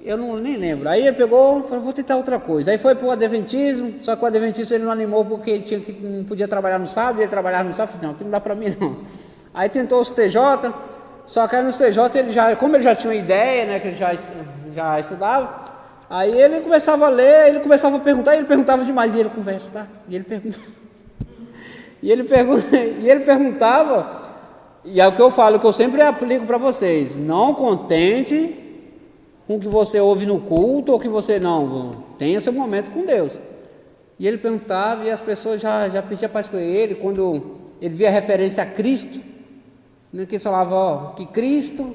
Eu nem lembro. Aí ele pegou e falou, vou tentar outra coisa. Aí foi para o adventismo, só que o adventismo ele não animou porque não podia trabalhar no sábado, ele trabalhava no sábado, falei, não, aqui não dá para mim não. Aí tentou os TJ, só que aí nos TJ, como ele já tinha uma ideia, né, que ele já estudava, aí ele começava a ler, ele começava a perguntar, e ele perguntava demais, e ele conversa, tá? E ele pergunta, e ele perguntava, e é o que eu falo, que eu sempre aplico para vocês, não contente com o que você ouve no culto, ou que você não, tenha seu momento com Deus. E ele perguntava, e as pessoas já pediam paz com ele, quando ele via referência a Cristo, né, que eles falavam, que Cristo,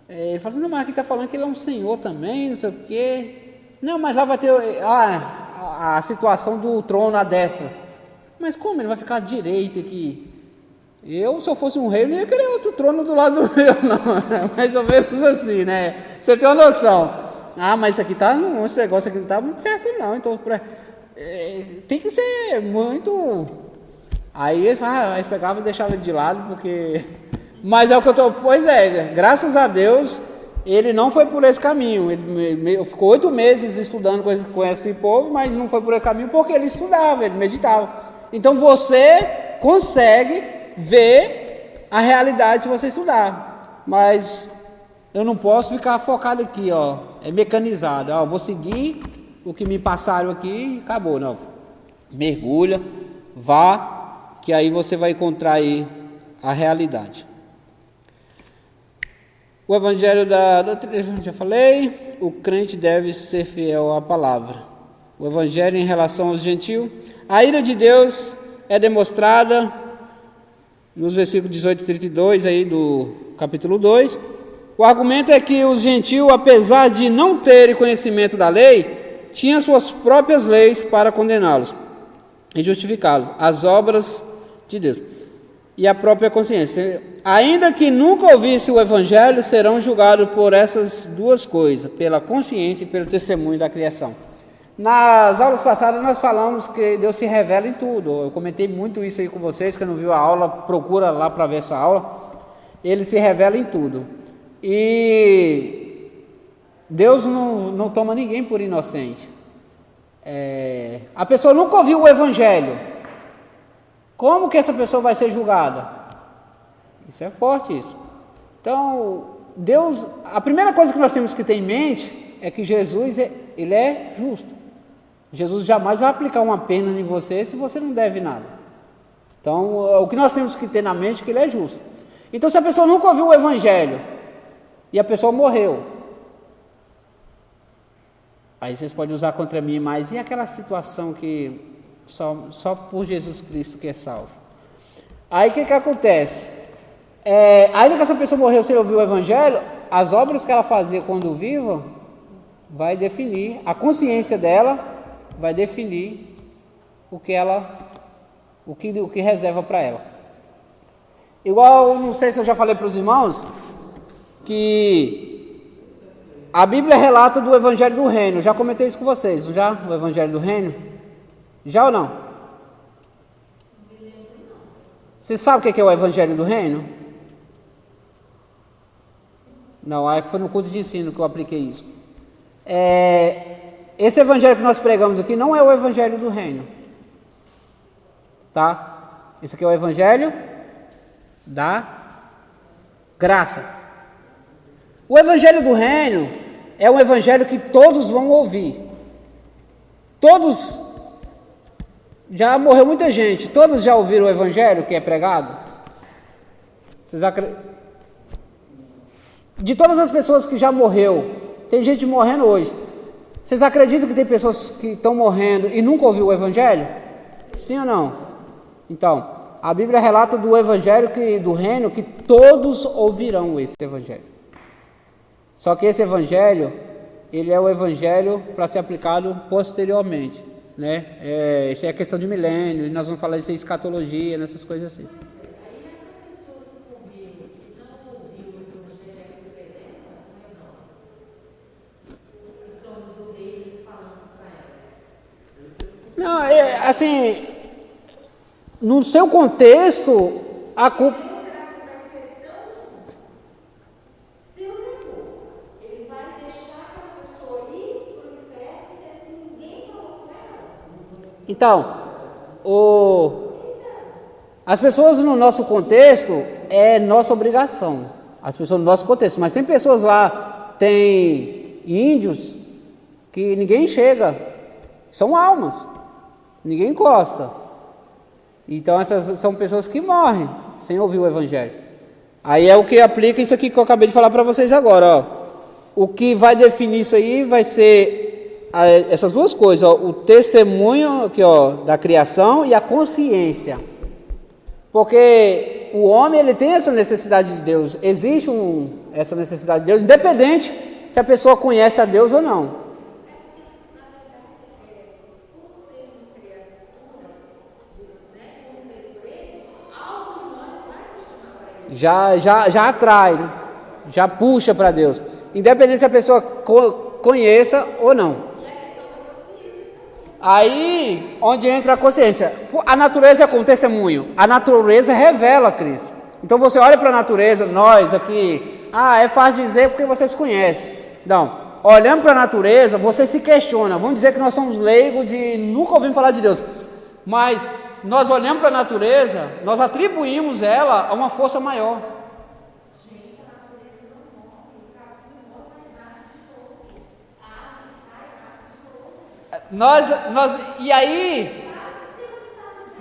ele falava, não, mas aqui está falando que ele é um Senhor também, não sei o quê. Não, mas lá vai ter a situação do trono à destra. Mas como ele vai ficar à direita aqui? Eu, se eu fosse um rei, não ia querer outro trono do lado do meu, não. Mais ou menos assim, né? Você tem uma noção. Ah, mas isso aqui tá, esse negócio aqui não está muito certo, não. Então, tem que ser muito... Aí eles pegavam e deixavam ele de lado, porque... Mas é o que eu estou... Pois é, graças a Deus, ele não foi por esse caminho. Ele ficou 8 meses estudando com esse povo, mas não foi por esse caminho porque ele estudava, ele meditava. Então, você consegue ver a realidade se você estudar, mas eu não posso ficar focado aqui, é mecanizado, vou seguir o que me passaram aqui e acabou, não, mergulha, vá, que aí você vai encontrar aí a realidade. O evangelho já falei, o crente deve ser fiel à palavra. O evangelho em relação aos gentios, a ira de Deus é demonstrada nos versículos 18 e 32 aí do capítulo 2, o argumento é que os gentios, apesar de não terem conhecimento da lei, tinham suas próprias leis para condená-los e justificá-los, as obras de Deus e a própria consciência. Ainda que nunca ouvissem o evangelho, serão julgados por essas duas coisas, pela consciência e pelo testemunho da criação. Nas aulas passadas nós falamos que Deus se revela em tudo. Eu comentei muito isso aí com vocês, que não viu a aula, procura lá para ver essa aula. Ele se revela em tudo. E Deus não toma ninguém por inocente. A pessoa nunca ouviu o evangelho. Como que essa pessoa vai ser julgada? Isso é forte isso. Então, Deus, a primeira coisa que nós temos que ter em mente é que Jesus, ele é justo. Jesus jamais vai aplicar uma pena em você se você não deve nada. Então, o que nós temos que ter na mente é que ele é justo. Então, se a pessoa nunca ouviu o evangelho e a pessoa morreu, aí vocês podem usar contra mim, mas e aquela situação que só por Jesus Cristo que é salvo? Aí o que acontece? Ainda que essa pessoa morreu sem ouvir o evangelho, as obras que ela fazia quando viva vai definir, a consciência dela vai definir o que reserva para ela. Igual, não sei se eu já falei para os irmãos, que a Bíblia relata do Evangelho do Reino. Já comentei isso com vocês, já? O Evangelho do Reino? Já ou não? Você sabe o que é o Evangelho do Reino? Não, é que foi no curso de ensino que eu apliquei isso. Esse evangelho que nós pregamos aqui não é o evangelho do reino, tá? Esse aqui é o evangelho da graça. O evangelho do reino é um evangelho que todos vão ouvir. Todos, já morreu muita gente, todos já ouviram o evangelho que é pregado? Vocês acreditam? De todas as pessoas que já morreu, tem gente morrendo hoje. Vocês acreditam que tem pessoas que estão morrendo e nunca ouviu o evangelho? Sim ou não? Então, a Bíblia relata do evangelho do reino que todos ouvirão esse evangelho. Só que esse evangelho, ele é o evangelho para ser aplicado posteriormente, né? Isso é questão de milênio, e nós vamos falar isso em escatologia, nessas coisas assim. Não, assim, no seu contexto, A culpa. Será que vai ser tão. Deus é bom. Ele vai deixar aquela pessoa ir para o inferno sem que ninguém falou com ela. Então, as pessoas no nosso contexto é nossa obrigação. As pessoas no nosso contexto. Mas tem pessoas lá, tem índios que ninguém chega. São almas. Ninguém encosta. Então essas são pessoas que morrem sem ouvir o evangelho. Aí é o que aplica isso aqui que eu acabei de falar para vocês agora, ó. O que vai definir isso aí vai ser essas duas coisas, ó, o testemunho aqui, ó, da criação e a consciência. Porque o homem ele tem essa necessidade de Deus. Existe essa necessidade de Deus, independente se a pessoa conhece a Deus ou não. Já atrai, né? Já puxa para Deus, independente se a pessoa conheça ou não. Aí, onde entra a consciência, a natureza é como testemunho, a natureza revela Cristo. Então você olha para a natureza, nós aqui, é fácil dizer porque vocês conhecem. Não, olhando para a natureza, você se questiona, vamos dizer que nós somos leigos de nunca ouvimos falar de Deus, mas nós olhamos para a natureza, nós atribuímos ela a uma força maior. Gente, a natureza não morre, o capim morre, mas nasce de novo. A árvore cai, nasce de novo. E aí,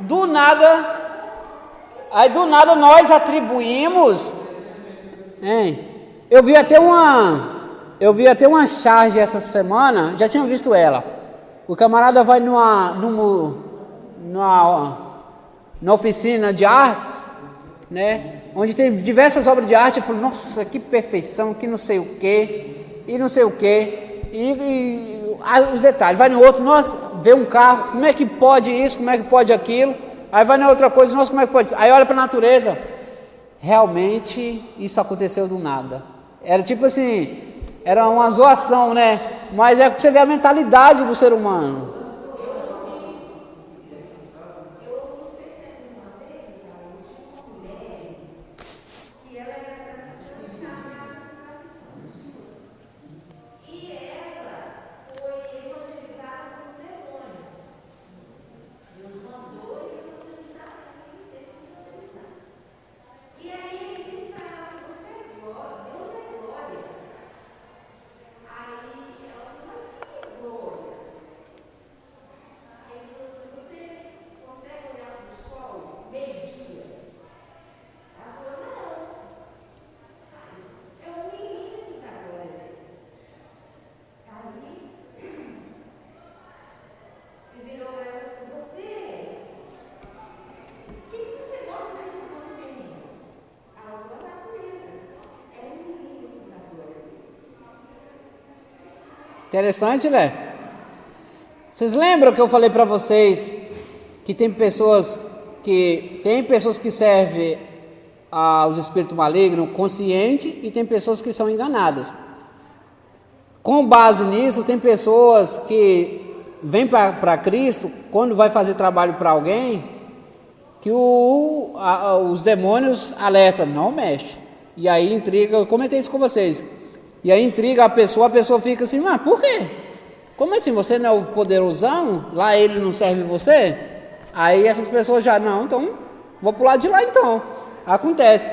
do nada nós atribuímos. Eu vi até uma charge essa semana, já tinha visto ela. O camarada vai na oficina de artes, né, onde tem diversas obras de arte. Eu falei, nossa, que perfeição, que não sei o que, e não sei o que, e os detalhes. Vai no outro, nossa, vê um carro, como é que pode isso, como é que pode aquilo. Aí vai na outra coisa, nossa, como é que pode isso. Aí olha para a natureza, realmente isso aconteceu do nada. Era tipo assim, era uma zoação, né, mas é para você ver a mentalidade do ser humano. Interessante, né? Vocês lembram que eu falei para vocês que tem pessoas que servem aos espíritos malignos consciente e tem pessoas que são enganadas. Com base nisso, tem pessoas que vêm para Cristo quando vai fazer trabalho para alguém que os demônios alertam, não mexe. E aí intriga, eu comentei isso com vocês. E aí intriga a pessoa fica assim, mas por quê? Como assim, você não é o poderosão? Lá ele não serve você? Aí essas pessoas já, não, então vou pular de lá então. Acontece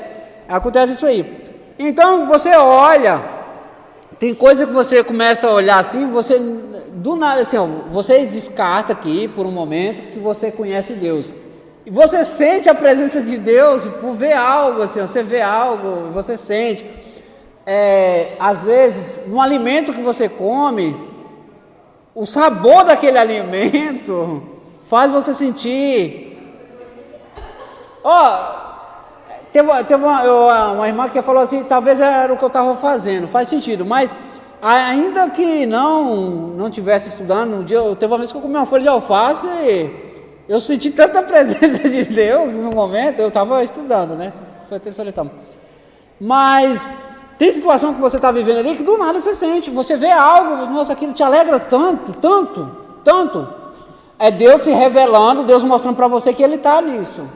isso aí. Então você olha, tem coisa que você começa a olhar assim, você do nada assim, ó, você descarta aqui por um momento que você conhece Deus. E você sente a presença de Deus por ver algo assim, ó, você vê algo, você sente. Às vezes, no alimento que você come, o sabor daquele alimento faz você sentir. Teve uma irmã que falou assim, talvez era o que eu estava fazendo, faz sentido, mas ainda que não tivesse estudando, um dia, teve uma vez que eu comi uma folha de alface, eu senti tanta presença de Deus no momento, eu estava estudando, né? Foi até solitário. Mas tem situação que você está vivendo ali que do nada você sente, você vê algo, nossa, aquilo te alegra tanto. É Deus se revelando, Deus mostrando para você que Ele está nisso.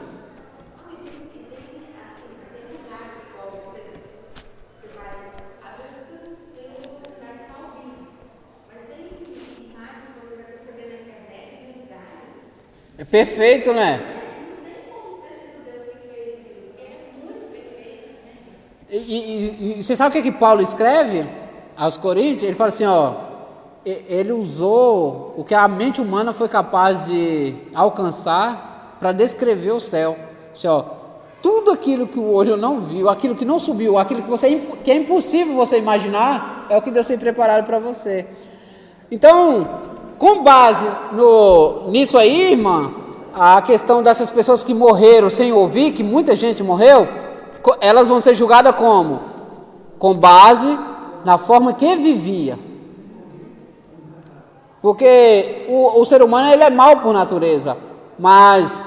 É perfeito, né? E você sabe o que Paulo escreve aos Coríntios? Ele fala assim, ó, ele usou o que a mente humana foi capaz de alcançar para descrever o céu. Assim, ó, tudo aquilo que o olho não viu, aquilo que não subiu, aquilo que é impossível você imaginar, é o que Deus tem preparado para você. Então, com base nisso aí, irmã, a questão dessas pessoas que morreram sem ouvir, que muita gente morreu, elas vão ser julgadas como? Com base na forma que vivia. Porque o ser humano ele é mau por natureza, mas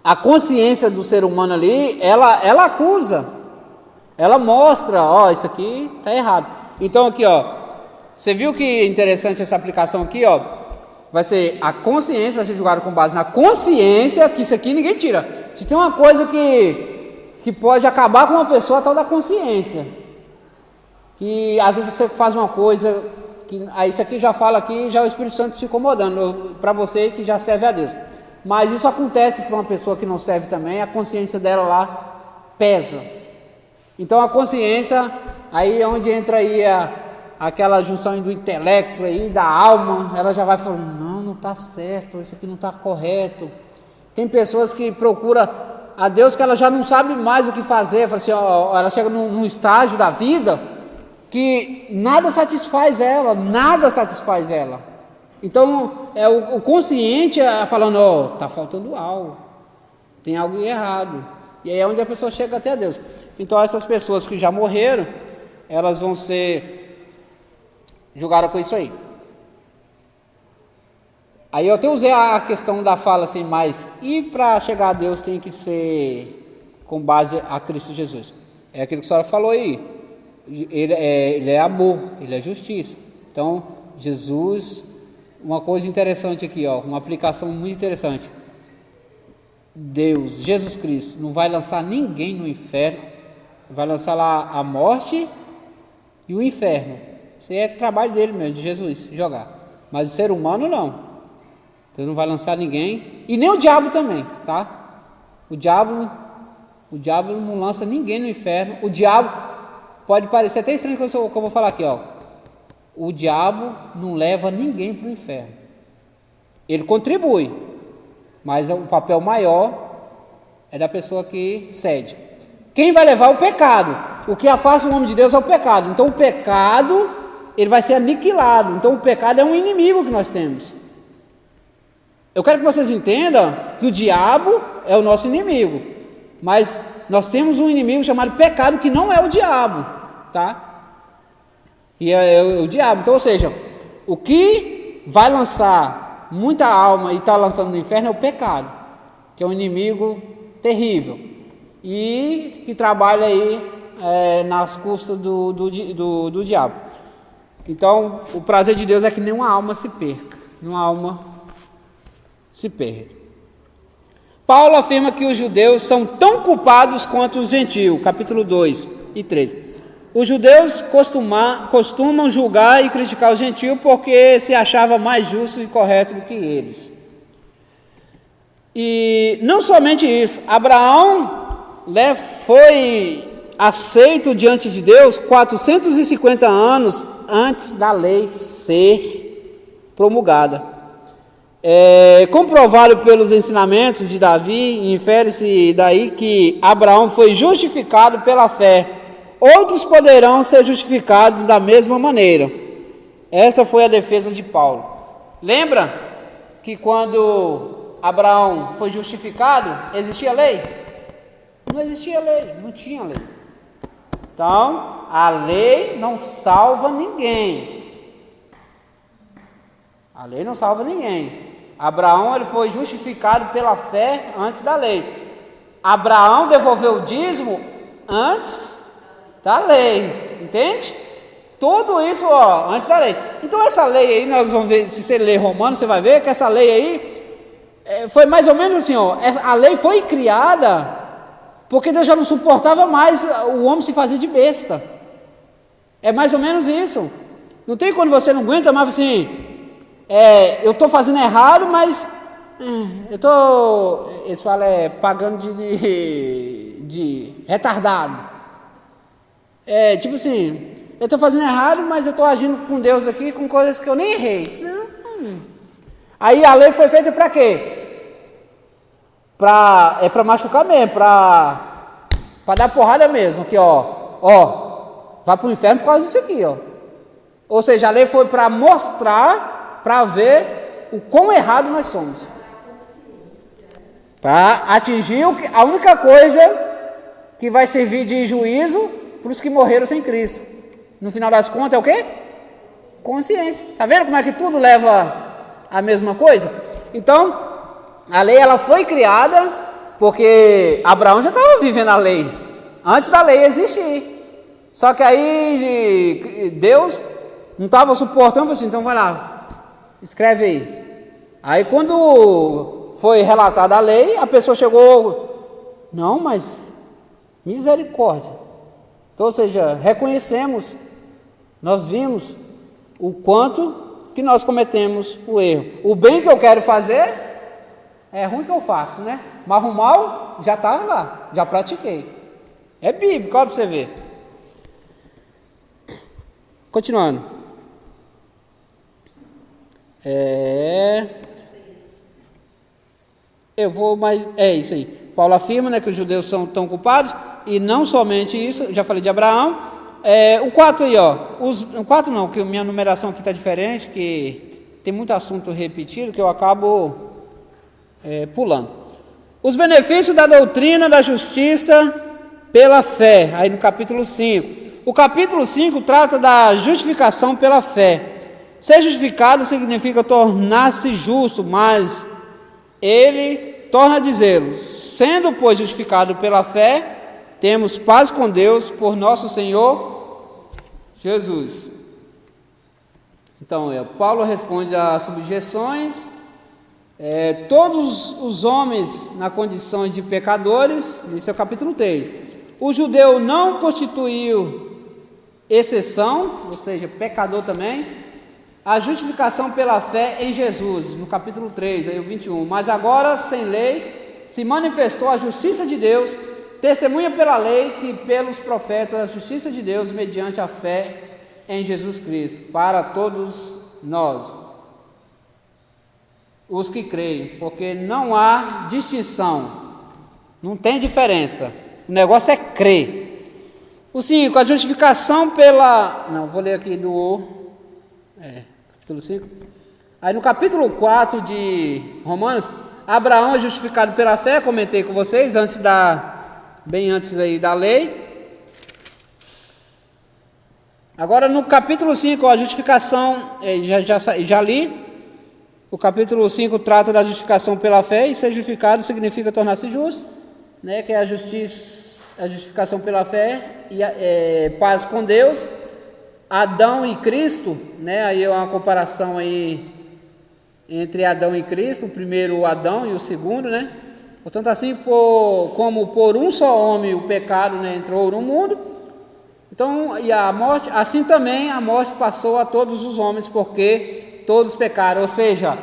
a consciência do ser humano ali, ela acusa, ela mostra, ó, isso aqui está errado. Então aqui, ó, você viu que interessante essa aplicação aqui, ó, vai ser a consciência, vai ser julgada com base na consciência, que isso aqui ninguém tira. Se tem uma coisa que pode acabar com uma pessoa, a tal da consciência. Que às vezes você faz uma coisa, que aí isso aqui já fala aqui, já é o Espírito Santo se incomodando, para você que já serve a Deus. Mas isso acontece para uma pessoa que não serve também, a consciência dela lá pesa. Então a consciência, aí é onde entra aí aquela junção do intelecto aí, da alma, ela já vai falando, não está certo, isso aqui não está correto. Tem pessoas que procuram a Deus que ela já não sabe mais o que fazer, fala assim, ó, ela chega num estágio da vida que nada satisfaz ela. Então é o consciente falando, ó, está faltando algo, tem algo errado, e aí é onde a pessoa chega até a Deus. Então essas pessoas que já morreram, elas vão ser julgadas com isso aí. Aí eu até usei a questão da fala assim, mas e para chegar a Deus tem que ser com base a Cristo Jesus. É aquilo que a senhora falou aí. Ele é amor, ele é justiça. Então, Jesus, uma coisa interessante aqui, ó, uma aplicação muito interessante. Deus, Jesus Cristo, não vai lançar ninguém no inferno, vai lançar lá a morte e o inferno. Isso é trabalho dele mesmo, de Jesus, jogar. Mas o ser humano não. Deus não vai lançar ninguém, e nem o diabo também, tá? O diabo não lança ninguém no inferno. O diabo, pode parecer até estranho que eu vou falar aqui, ó. O diabo não leva ninguém para o inferno. Ele contribui, mas o papel maior é da pessoa que cede. Quem vai levar é o pecado. O que afasta o homem de Deus é o pecado. Então o pecado, ele vai ser aniquilado. Então o pecado é um inimigo que nós temos. Eu quero que vocês entendam que o diabo é o nosso inimigo, mas nós temos um inimigo chamado pecado que não é o diabo, tá? E é o diabo. Então, ou seja, o que vai lançar muita alma e está lançando no inferno é o pecado, que é um inimigo terrível e que trabalha aí nas custas do diabo. Então, o prazer de Deus é que nenhuma alma se perca, nenhuma alma se perde. Paulo afirma que os judeus são tão culpados quanto os gentios, capítulo 2 e 3. Os judeus costumam julgar e criticar os gentios porque se achava mais justo e correto do que eles. E não somente isso, Abraão foi aceito diante de Deus 450 anos antes da lei ser promulgada. Comprovado pelos ensinamentos de Davi, infere-se daí que Abraão foi justificado pela fé. Outros poderão ser justificados da mesma maneira. Essa foi a defesa de Paulo. Lembra que quando Abraão foi justificado, existia lei? Não existia lei, não tinha lei. Então, a lei não salva ninguém. A lei não salva ninguém. Abraão ele foi justificado pela fé antes da lei. Abraão devolveu o dízimo antes da lei, entende? Tudo isso, ó, antes da lei. Então essa lei aí, nós vamos ver, se você ler Romanos, você vai ver que essa lei aí foi mais ou menos assim, ó, a lei foi criada porque Deus já não suportava mais o homem se fazer de besta. É mais ou menos isso. Não tem quando você não aguenta mais assim, eu estou fazendo errado, mas Eles falam pagando de retardado. Tipo assim, eu estou fazendo errado, mas eu estou agindo com Deus aqui com coisas que eu nem errei. Não. Aí a lei foi feita para quê? Para machucar mesmo, para dar porrada mesmo, aqui vai para o inferno por causa disso aqui, ó. Ou seja, a lei foi para mostrar, para ver o quão errado nós somos. Para atingir a única coisa que vai servir de juízo para os que morreram sem Cristo. No final das contas é o quê? Consciência. Está vendo como é que tudo leva a mesma coisa? Então, a lei ela foi criada porque Abraão já estava vivendo a lei, antes da lei existir. Só que aí Deus não estava suportando, falou assim, então vai lá, escreve aí. Aí quando foi relatada a lei, a pessoa chegou, não, mas misericórdia. Então, ou seja, reconhecemos, nós vimos o quanto que nós cometemos o erro. O bem que eu quero fazer é ruim que eu faço, né? Mas o mal já está lá, já pratiquei. É bíblico, olha para você ver. Continuando. Eu vou mais. É isso aí. Paulo afirma, né, que os judeus são tão culpados, e não somente isso, já falei de Abraão. O 4 aí, o 4 não, que a minha numeração aqui está diferente, que tem muito assunto repetido que eu acabo pulando. Os benefícios da doutrina da justiça pela fé, aí no capítulo 5. O capítulo 5 trata da justificação pela fé. Ser justificado significa tornar-se justo, mas ele torna a dizê-lo: sendo, pois, justificado pela fé, temos paz com Deus por nosso Senhor Jesus. Então, Paulo responde às subjeções. Todos os homens na condição de pecadores, esse é o capítulo 3. O judeu não constituiu exceção, ou seja, pecador também. A justificação pela fé em Jesus, no capítulo 3, aí o 21. Mas agora, sem lei, se manifestou a justiça de Deus, testemunha pela lei que pelos profetas a justiça de Deus mediante a fé em Jesus Cristo, para todos nós, os que creem, porque não há distinção, não tem diferença, o negócio é crer. O 5, a justificação pela... Não, vou ler aqui do... capítulo 5. Aí no capítulo 4 de Romanos, Abraão é justificado pela fé, comentei com vocês, bem antes aí da lei. Agora no capítulo 5, a justificação, já li. O capítulo 5 trata da justificação pela fé, e ser justificado significa tornar-se justo, né, que é a justificação pela fé e paz com Deus. Adão e Cristo, né, aí é uma comparação aí entre Adão e Cristo, o primeiro Adão e o segundo, né? Portanto, assim como por um só homem o pecado, né, entrou no mundo, então, e a morte, assim também a morte passou a todos os homens, porque todos pecaram, ou seja,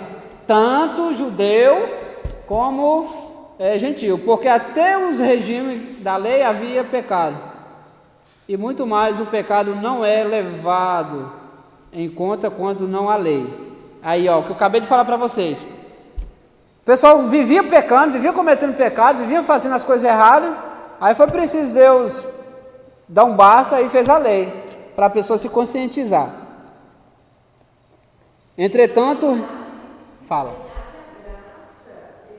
tanto judeu como gentil, porque até os regimes da lei havia pecado. E muito mais, o pecado não é levado em conta quando não há lei. Aí, o que eu acabei de falar para vocês. O pessoal vivia pecando, vivia cometendo pecado, vivia fazendo as coisas erradas. Aí foi preciso Deus dar um basta e fez a lei, para a pessoa se conscientizar. Entretanto, fala.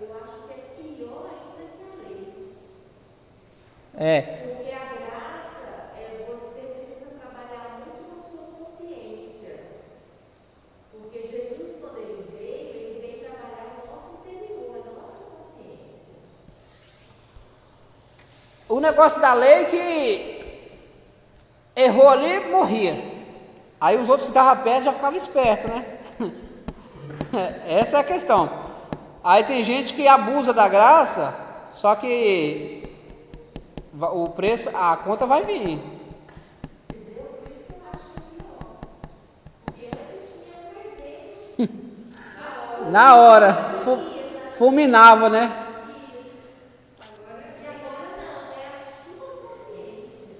Eu acho que é pior ainda que a lei. Porque a graça você precisa trabalhar muito na sua consciência. Porque Jesus, quando ele veio trabalhar o nosso interior, a nossa consciência. O negócio da lei que errou ali, morria. Aí os outros que estavam perto já ficavam espertos, né? Essa é a questão. Aí tem gente que abusa da graça, só que o preço, a conta vai vir. Por isso que eu acho que é pior. Porque antes tinha presente. Na hora. fulminava, né? E agora não, é a sua consciência.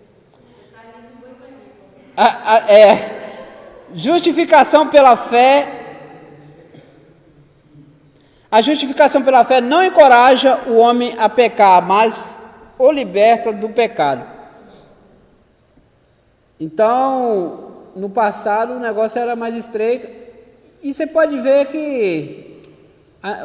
Justificação pela fé. A justificação pela fé não encoraja o homem a pecar, mas o liberta do pecado. Então, no passado o negócio era mais estreito. E você pode ver que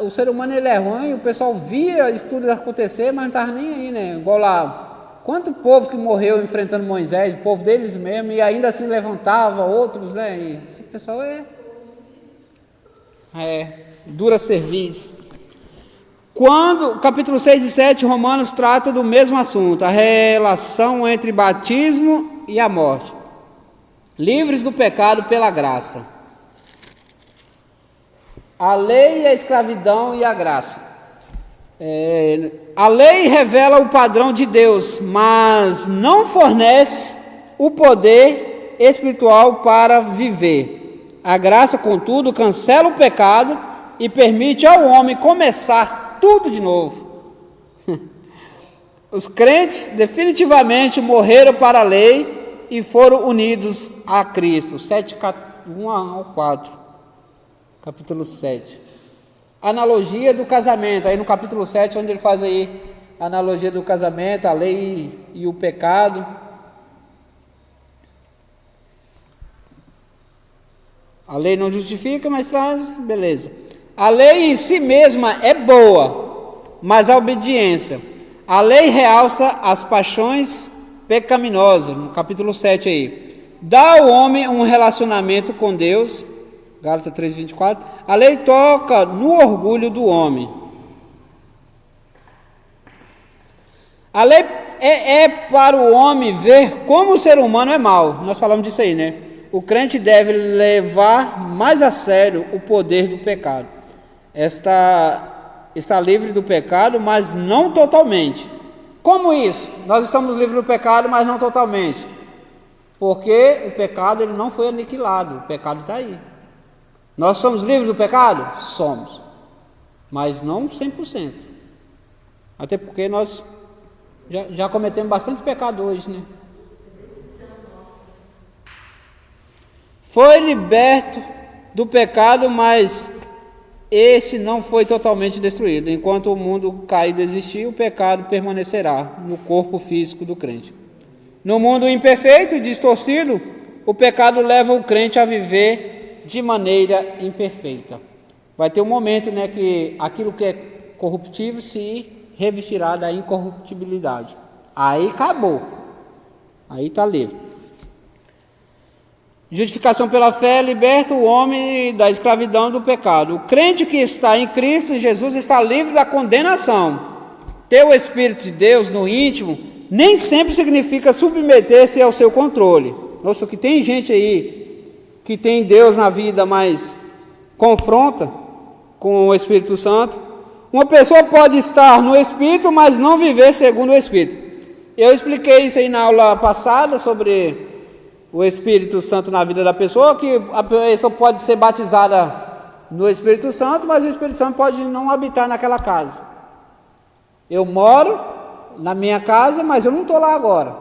o ser humano ele é ruim, o pessoal via isso tudo acontecer, mas não estava nem aí, né? Igual lá, quanto povo que morreu enfrentando Moisés, o povo deles mesmo, e ainda assim levantava outros, né? E esse pessoal dura serviço. Quando, capítulo 6 e 7, Romanos trata do mesmo assunto, a relação entre batismo e a morte. Livres do pecado pela graça. A lei, a escravidão e a graça. A lei revela o padrão de Deus, mas não fornece o poder espiritual para viver. A graça, contudo, cancela o pecado e permite ao homem começar tudo de novo. Os crentes definitivamente morreram para a lei e foram unidos a Cristo. 7, 1 ao 4, capítulo 7. Analogia do casamento, aí no capítulo 7, onde ele faz aí a analogia do casamento, a lei e o pecado. A lei não justifica, mas traz, beleza. A lei em si mesma é boa, mas a obediência. A lei realça as paixões pecaminosas, no capítulo 7 aí. Dá ao homem um relacionamento com Deus, Gálatas 3:24. A lei toca no orgulho do homem. A lei é para o homem ver como o ser humano é mau. Nós falamos disso aí, né? O crente deve levar mais a sério o poder do pecado. Está livre do pecado, mas não totalmente. Como isso? Nós estamos livres do pecado, mas não totalmente. Porque o pecado ele não foi aniquilado, o pecado está aí. Nós somos livres do pecado? Somos. Mas não 100%. Até porque nós já cometemos bastante pecado hoje, né? Foi liberto do pecado, mas esse não foi totalmente destruído. Enquanto o mundo caído existir, o pecado permanecerá no corpo físico do crente. No mundo imperfeito e distorcido, o pecado leva o crente a viver de maneira imperfeita. Vai ter um momento, né, que aquilo que é corruptível se revestirá da incorruptibilidade. Aí acabou. Aí está livre. Justificação pela fé liberta o homem da escravidão do pecado. O crente que está em Cristo, em Jesus, está livre da condenação. Ter o Espírito de Deus no íntimo nem sempre significa submeter-se ao seu controle. Nossa, que tem gente aí que tem Deus na vida, mas confronta com o Espírito Santo. Uma pessoa pode estar no Espírito, mas não viver segundo o Espírito. Eu expliquei isso aí na aula passada sobre o Espírito Santo na vida da pessoa, que a pessoa pode ser batizada no Espírito Santo, mas o Espírito Santo pode não habitar naquela casa. Eu moro na minha casa, mas eu não estou lá agora.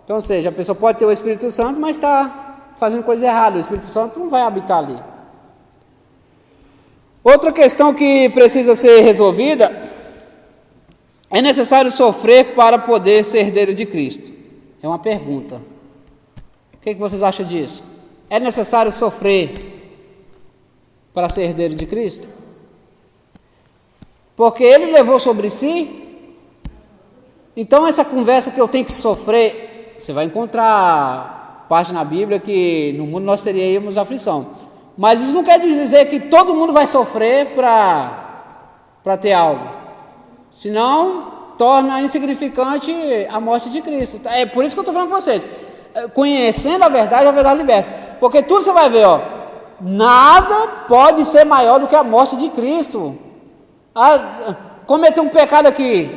Então, ou seja, a pessoa pode ter o Espírito Santo, mas está fazendo coisa errada. O Espírito Santo não vai habitar ali. Outra questão que precisa ser resolvida: é necessário sofrer para poder ser herdeiro de Cristo? É uma pergunta. O que vocês acham disso? É necessário sofrer para ser herdeiro de Cristo? Porque Ele levou sobre si. Então essa conversa que eu tenho que sofrer, você vai encontrar parte na Bíblia que no mundo nós teríamos aflição. Mas isso não quer dizer que todo mundo vai sofrer para ter algo. Senão, torna insignificante a morte de Cristo. É por isso que eu estou falando com vocês. Conhecendo a verdade liberta. Porque tudo você vai ver, ó, nada pode ser maior do que a morte de Cristo. Cometer um pecado aqui,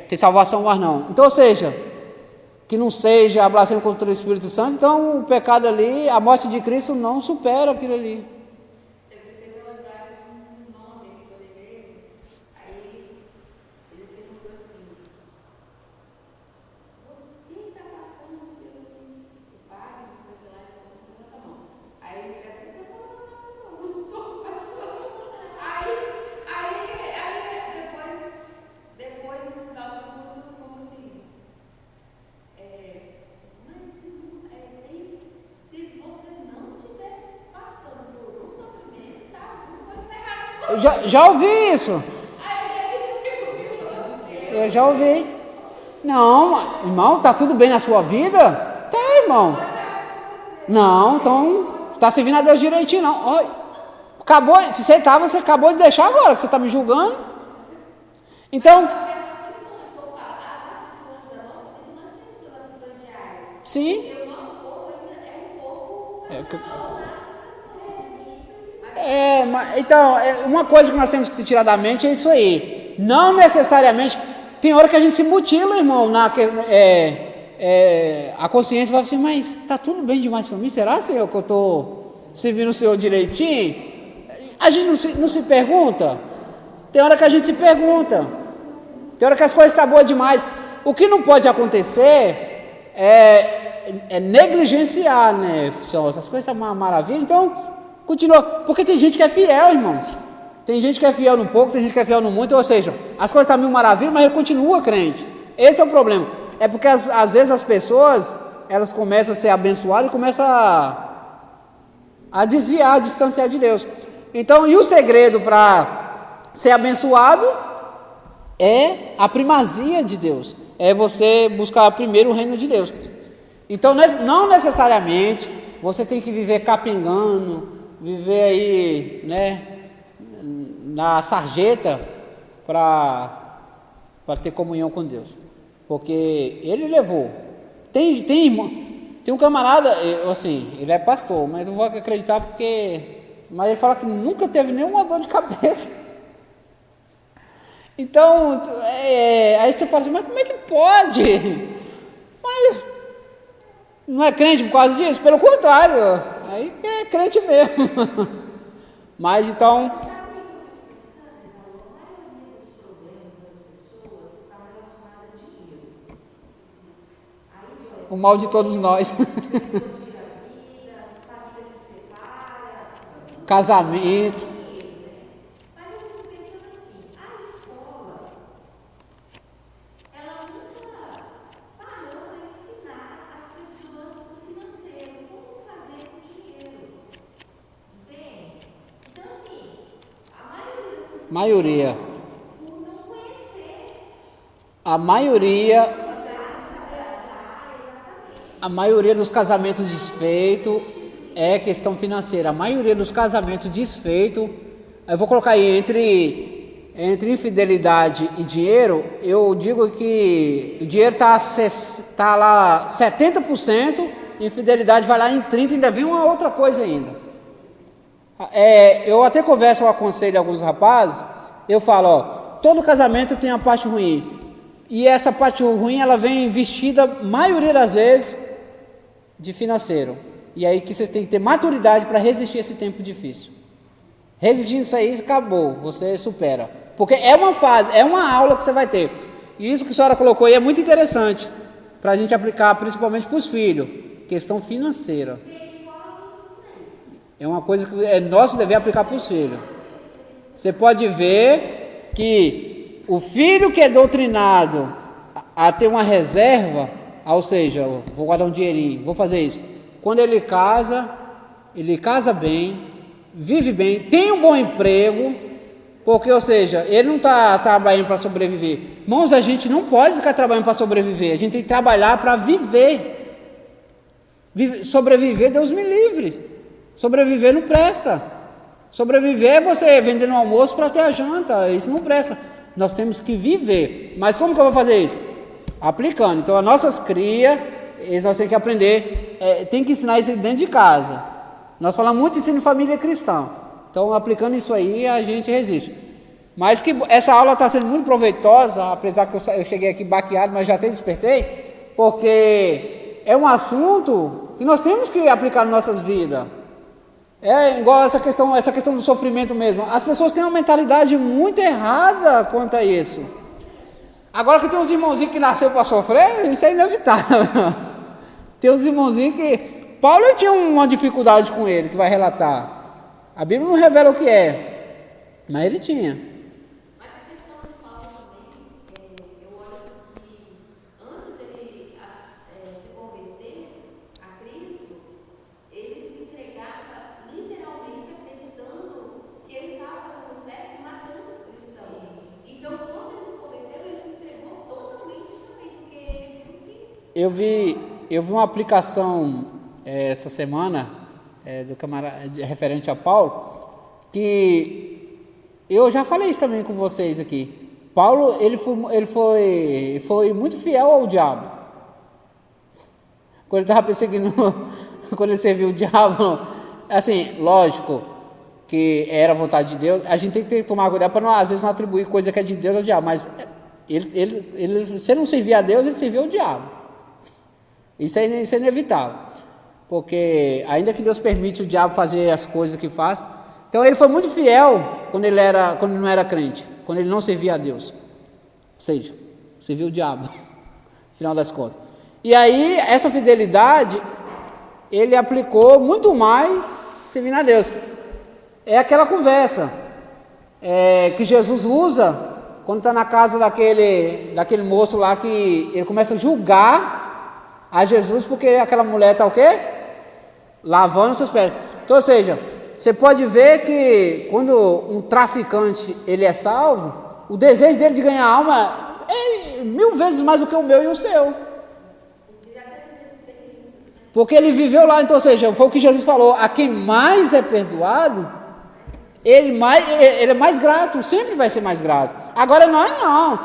tem salvação mais não. Então, ou seja, que não seja a blasfêmia contra o Espírito Santo, então o pecado ali, a morte de Cristo não supera aquilo ali. Eu tentei lembrar de um nome que eu lembrei, Já ouvi isso. Eu já ouvi. Não, irmão, tá tudo bem na sua vida? Tá, irmão. Não, então, tá servindo a Deus direitinho, não. Olha, acabou, se você tá, você acabou de deixar agora, que você tá me julgando. Então, sim. Então, uma coisa que nós temos que tirar da mente é isso aí. Não necessariamente. Tem hora que a gente se mutila, irmão. A consciência vai assim, mas tá tudo bem demais para mim? Será, Senhor, que eu estou servindo o Senhor direitinho? A gente não se pergunta. Tem hora que a gente se pergunta. Tem hora que as coisas estão boas demais. O que não pode acontecer é negligenciar, né? Senhor, essas coisas estão uma maravilha, então continua. Porque tem gente que é fiel, irmãos. Tem gente que é fiel no pouco, tem gente que é fiel no muito, ou seja, as coisas estão mil maravilhas, mas ele continua crente. Esse é o problema. É porque às vezes as pessoas, elas começam a ser abençoadas e começam a desviar, a distanciar de Deus. Então, e o segredo para ser abençoado é a primazia de Deus. É você buscar primeiro o reino de Deus. Então, não necessariamente você tem que viver capengando, viver aí, né, na sarjeta para ter comunhão com Deus, porque ele levou. Tem um camarada, assim, ele é pastor, mas não vou acreditar mas ele fala que nunca teve nenhuma dor de cabeça. Então, aí você fala assim, mas como é que pode? Mas não é crente por causa disso? Pelo contrário, aí é crente mesmo. Mas então, o mal de todos nós. Casamento. Mas eu fico pensando assim, a escola, ela nunca parou para ensinar as pessoas o financeiro, como fazer com dinheiro. Entende? Então, assim, a maioria das pessoas Maioria. por não conhecer, A maioria dos casamentos desfeitos é questão financeira. A maioria dos casamentos desfeitos, eu vou colocar aí entre infidelidade e dinheiro, eu digo que o dinheiro tá lá 70%, infidelidade vai lá em 30%, ainda vem uma outra coisa ainda. Eu até converso, eu aconselho alguns rapazes, eu falo, todo casamento tem uma parte ruim. E essa parte ruim, ela vem vestida, maioria das vezes, de financeiro. E aí que você tem que ter maturidade para resistir a esse tempo difícil. Resistindo isso aí, acabou, você supera. Porque é uma fase, é uma aula que você vai ter. E isso que a senhora colocou aí é muito interessante, para a gente aplicar principalmente para os filhos. Questão financeira. É uma coisa que é nosso dever aplicar para os filhos. Você pode ver que o filho que é doutrinado a ter uma reserva, ou seja, vou guardar um dinheirinho, vou fazer isso. Quando ele casa bem, vive bem, tem um bom emprego, porque, ou seja, ele não está trabalhando para sobreviver. Irmãos, a gente não pode ficar trabalhando para sobreviver, a gente tem que trabalhar para viver. Sobreviver, Deus me livre. Sobreviver não presta. Sobreviver é você vendendo um almoço para ter a janta, isso não presta. Nós temos que viver. Mas como que eu vou fazer isso? Aplicando. Então, as nossas crias, nós temos que aprender, tem que ensinar isso dentro de casa. Nós falamos muito ensino em família cristã. Então, aplicando isso aí, a gente resiste. Mas que essa aula está sendo muito proveitosa, apesar que eu cheguei aqui baqueado, mas já até despertei, porque é um assunto que nós temos que aplicar nas nossas vidas. É igual essa questão do sofrimento mesmo. As pessoas têm uma mentalidade muito errada quanto a isso. Agora que tem uns irmãozinhos que nasceu para sofrer, isso é inevitável. Tem uns irmãozinhos que... Paulo tinha uma dificuldade com ele, que vai relatar. A Bíblia não revela o que é, mas ele tinha. Mas a questão de Paulo também, eu olho que antes dele se converter a Cristo, ele se entregava literalmente acreditando que ele estava fazendo certo eu vi uma aplicação essa semana do camarada referente a Paulo, que eu já falei isso também com vocês aqui. Paulo, ele foi muito fiel ao diabo. Quando ele estava perseguindo, quando ele serviu o diabo, assim, lógico que era a vontade de Deus, a gente tem que tomar cuidado para não, às vezes, não atribuir coisa que é de Deus ao diabo, mas se ele não servia a Deus, ele servia o diabo. Isso é inevitável, porque ainda que Deus permite o diabo fazer as coisas que faz, então ele foi muito fiel quando ele não era crente, quando ele não servia a Deus, ou seja, servia o diabo, no final das contas. E aí, essa fidelidade, ele aplicou muito mais servindo a Deus. É aquela conversa que Jesus usa quando está na casa daquele moço lá, que ele começa a julgar a Jesus porque aquela mulher está o quê? Lavando seus pés. Então, ou seja, você pode ver que quando um traficante ele é salvo, o desejo dele de ganhar alma é 1000 vezes mais do que o meu e o seu. Porque ele viveu lá, então, ou seja, foi o que Jesus falou: a quem mais é perdoado, ele é mais grato, sempre vai ser mais grato. Agora nós não,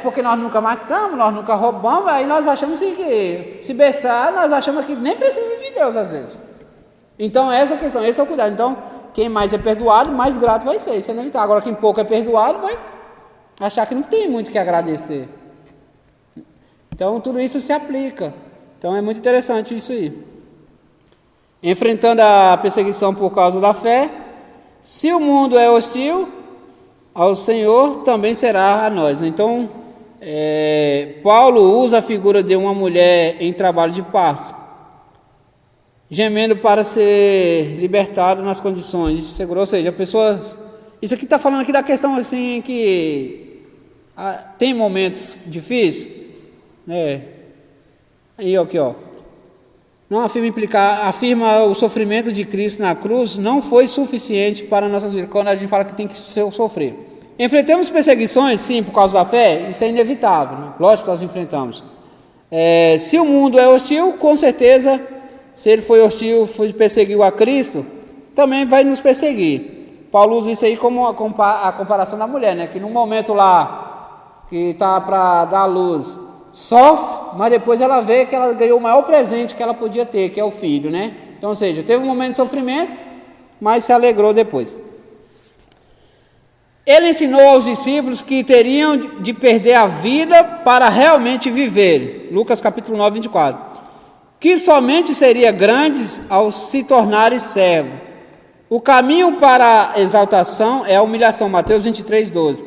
porque nós nunca matamos, nós nunca roubamos, aí nós achamos que, se bestar, nós achamos que nem precisa de Deus às vezes. Então essa questão, esse é o cuidado. Então, quem mais é perdoado, mais grato vai ser, isso é inevitável. Agora, quem pouco é perdoado, vai achar que não tem muito que agradecer. Então, tudo isso se aplica. Então, é muito interessante isso aí. Enfrentando a perseguição por causa da fé, se o mundo é hostil ao Senhor, também será a nós. Então, Paulo usa a figura de uma mulher em trabalho de parto, gemendo para ser libertado nas condições de segurança. Ou seja, a pessoa... Isso aqui está falando aqui da questão assim que tem momentos difíceis, né? Aí, aqui, ó. Não afirma o sofrimento de Cristo na cruz não foi suficiente para nossas vidas. Quando a gente fala que tem que sofrer. Enfrentamos perseguições, sim, por causa da fé, isso é inevitável, né? Lógico que nós enfrentamos. Se o mundo é hostil, com certeza, se ele foi hostil, perseguiu a Cristo, também vai nos perseguir. Paulo usa isso aí como a comparação da mulher, né? Que no momento lá que está para dar à luz, sofre, mas depois ela vê que ela ganhou o maior presente que ela podia ter, que é o filho, né? Então, ou seja, teve um momento de sofrimento, mas se alegrou depois. Ele ensinou aos discípulos que teriam de perder a vida para realmente viver. Lucas capítulo 9, 24. Que somente seria grandes ao se tornarem servos. O caminho para a exaltação é a humilhação. Mateus 23, 12.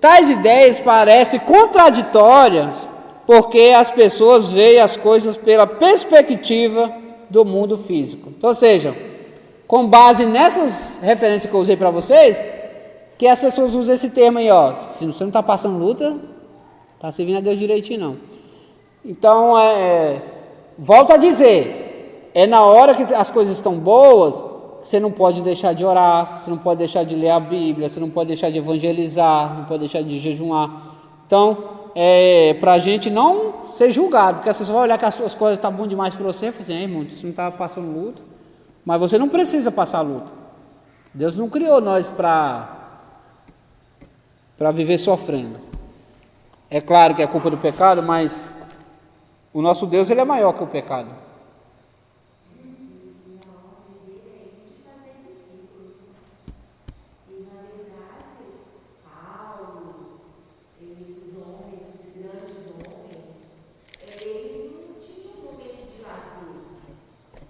Tais ideias parecem contraditórias, porque as pessoas veem as coisas pela perspectiva do mundo físico. Então, ou seja, com base nessas referências que eu usei para vocês, que as pessoas usam esse termo aí, ó, se você não está passando luta, está servindo a Deus direitinho não. Então, volto a dizer, na hora que as coisas estão boas, você não pode deixar de orar, você não pode deixar de ler a Bíblia, você não pode deixar de evangelizar, não pode deixar de jejuar. Então, para a gente não ser julgado, porque as pessoas vão olhar que as suas coisas estão bom demais para você e falar assim: irmão, você não está passando luta, mas você não precisa passar luta. Deus não criou nós para viver sofrendo. É claro que é culpa do pecado, mas o nosso Deus, ele é maior que o pecado.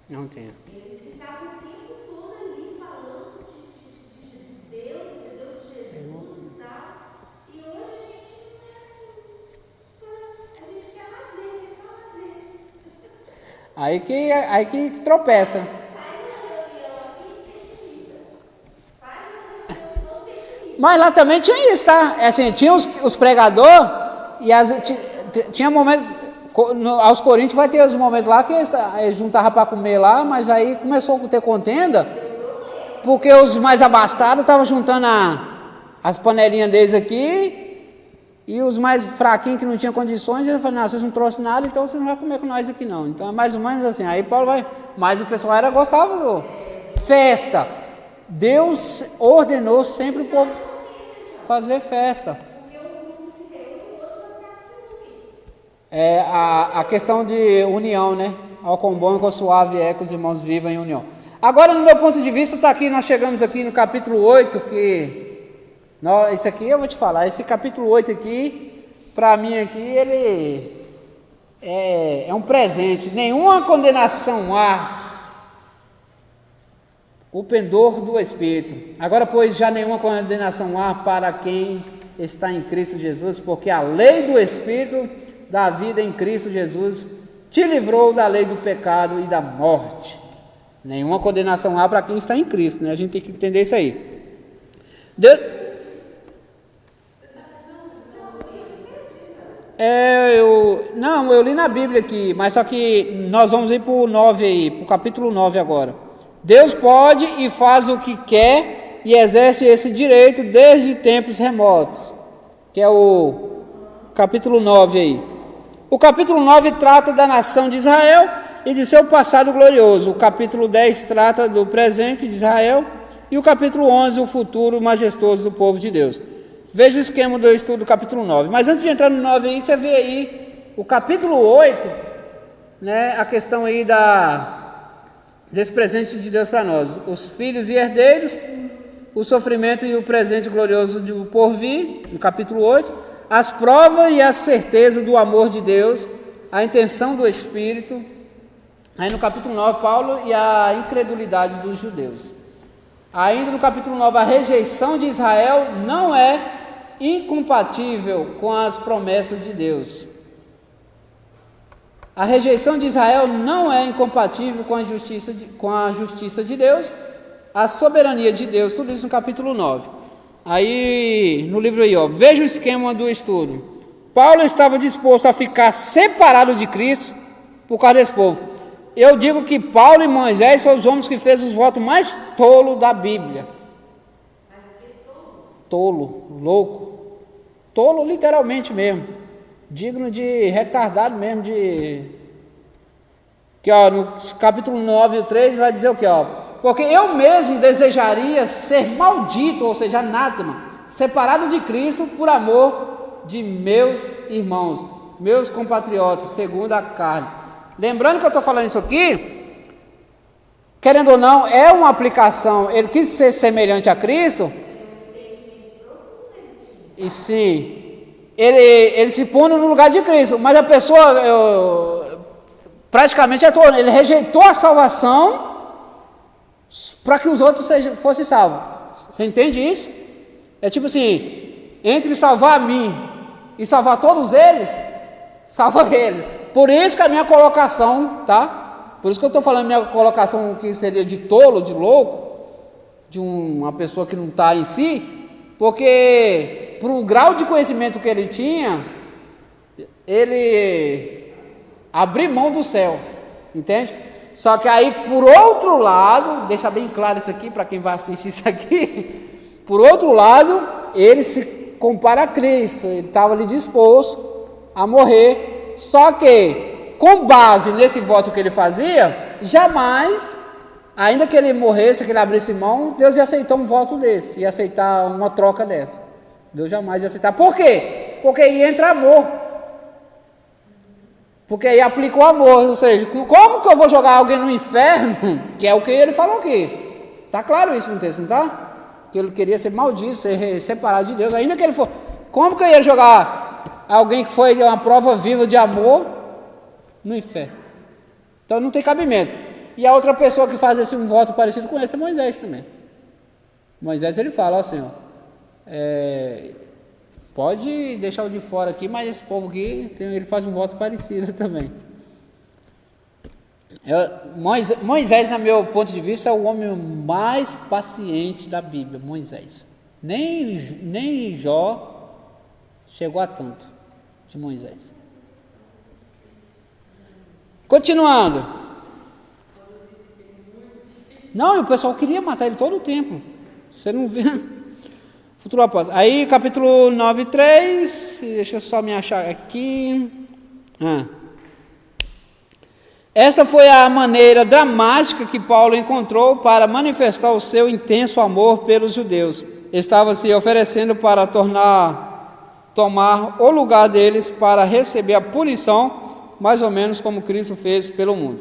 Não tem. Eles ficavam o tempo todo ali falando de Deus, entendeu? De Jesus e tal. E hoje a gente não é assim. A gente quer lazer, só lazer. Aí que tropeça. Faz uma reunião aqui e tem comida. Faz uma reunião e não tem comida. Mas lá também tinha isso, tá? Assim, tinha os pregadores e tinha momentos... Aos Coríntios vai ter os momentos lá que eles juntavam para comer lá, mas aí começou a ter contenda, porque os mais abastados estavam juntando as panelinhas deles aqui E os mais fraquinhos que não tinham condições, ele falou, não, vocês não trouxeram nada, então vocês não vão comer com nós aqui não. Então é mais ou menos assim. Aí Paulo vai, mas o pessoal gostava do festa. Deus ordenou sempre o povo fazer festa. É a questão de união, né? Ao quão bom e quão suave é que os irmãos vivam em união. Agora, no meu ponto de vista, está aqui, nós chegamos aqui no capítulo 8, isso aqui eu vou te falar, esse capítulo 8 aqui, para mim aqui, ele é um presente. Nenhuma condenação há, o pendor do Espírito. Agora, pois, já nenhuma condenação há para quem está em Cristo Jesus, porque a lei do Espírito da vida em Cristo Jesus te livrou da lei do pecado e da morte. Nenhuma condenação há para quem está em Cristo, né? A gente tem que entender isso aí. Eu li na Bíblia aqui, mas só que nós vamos ir para o 9 aí, para o capítulo 9 agora. Deus pode e faz o que quer e exerce esse direito desde tempos remotos, que é o capítulo 9 aí. O capítulo 9 trata da nação de Israel e de seu passado glorioso. O capítulo 10 trata do presente de Israel e o capítulo 11 o futuro majestoso do povo de Deus. Veja o esquema do estudo do capítulo 9. Mas antes de entrar no 9 aí, você vê aí o capítulo 8, né, a questão aí desse presente de Deus para nós. Os filhos e herdeiros, o sofrimento e o presente glorioso do porvir, no capítulo 8. As provas e a certeza do amor de Deus, a intenção do Espírito. Aí no capítulo 9, Paulo e a incredulidade dos judeus. Ainda no capítulo 9, a rejeição de Israel não é incompatível com as promessas de Deus. A rejeição de Israel não é incompatível com a justiça de Deus, a soberania de Deus, tudo isso no capítulo 9. Aí, no livro aí, veja o esquema do estudo. Paulo estava disposto a ficar separado de Cristo por causa desse povo. Eu digo que Paulo e Moisés foram os homens que fez os votos mais tolos da Bíblia. Tolo, louco. Tolo literalmente mesmo. Digno de retardado mesmo, que no capítulo 9 e 3 vai dizer o que? Porque eu mesmo desejaria ser maldito, ou seja, anátema, separado de Cristo por amor de meus irmãos, meus compatriotas, segundo a carne. Lembrando que eu estou falando isso aqui, querendo ou não, é uma aplicação, ele quis ser semelhante a Cristo, e sim, ele se põe no lugar de Cristo, mas a pessoa, praticamente, ele rejeitou a salvação, para que os outros fossem salvos. Você entende isso? É tipo assim, entre salvar a mim e salvar todos eles, salva eles. Por isso que a minha colocação, tá? Por isso que eu estou falando minha colocação que seria de tolo, de louco, de uma pessoa que não está em si, porque para o grau de conhecimento que ele tinha, ele abriu mão do céu, entende? Só que aí, por outro lado, deixa bem claro isso aqui para quem vai assistir isso aqui, por outro lado, ele se compara a Cristo, ele estava ali disposto a morrer, só que, com base nesse voto que ele fazia, jamais, ainda que ele morresse, que ele abrisse mão, Deus ia aceitar um voto desse, ia aceitar uma troca dessa. Deus jamais ia aceitar. Por quê? Porque aí entra amor. Porque aí aplica o amor, ou seja, como que eu vou jogar alguém no inferno, que é o que ele falou aqui, está claro isso no texto, não está? Que ele queria ser maldito, ser separado de Deus, ainda que ele for, como que eu ia jogar alguém que foi uma prova viva de amor no inferno? Então não tem cabimento. E a outra pessoa que faz um voto parecido com esse é Moisés também. Moisés, ele fala, Senhor, pode deixar o de fora aqui, mas esse povo aqui, ele faz um voto parecido também. Moisés, no meu ponto de vista, é o homem mais paciente da Bíblia, Moisés. Nem Jó chegou a tanto de Moisés. Continuando. Não, o pessoal queria matar ele todo o tempo. Você não vê. Futuro apóstolo. Aí, capítulo 9, 3, deixa eu só me achar aqui. Essa foi a maneira dramática que Paulo encontrou para manifestar o seu intenso amor pelos judeus. Estava se oferecendo para tomar o lugar deles para receber a punição, mais ou menos como Cristo fez pelo mundo.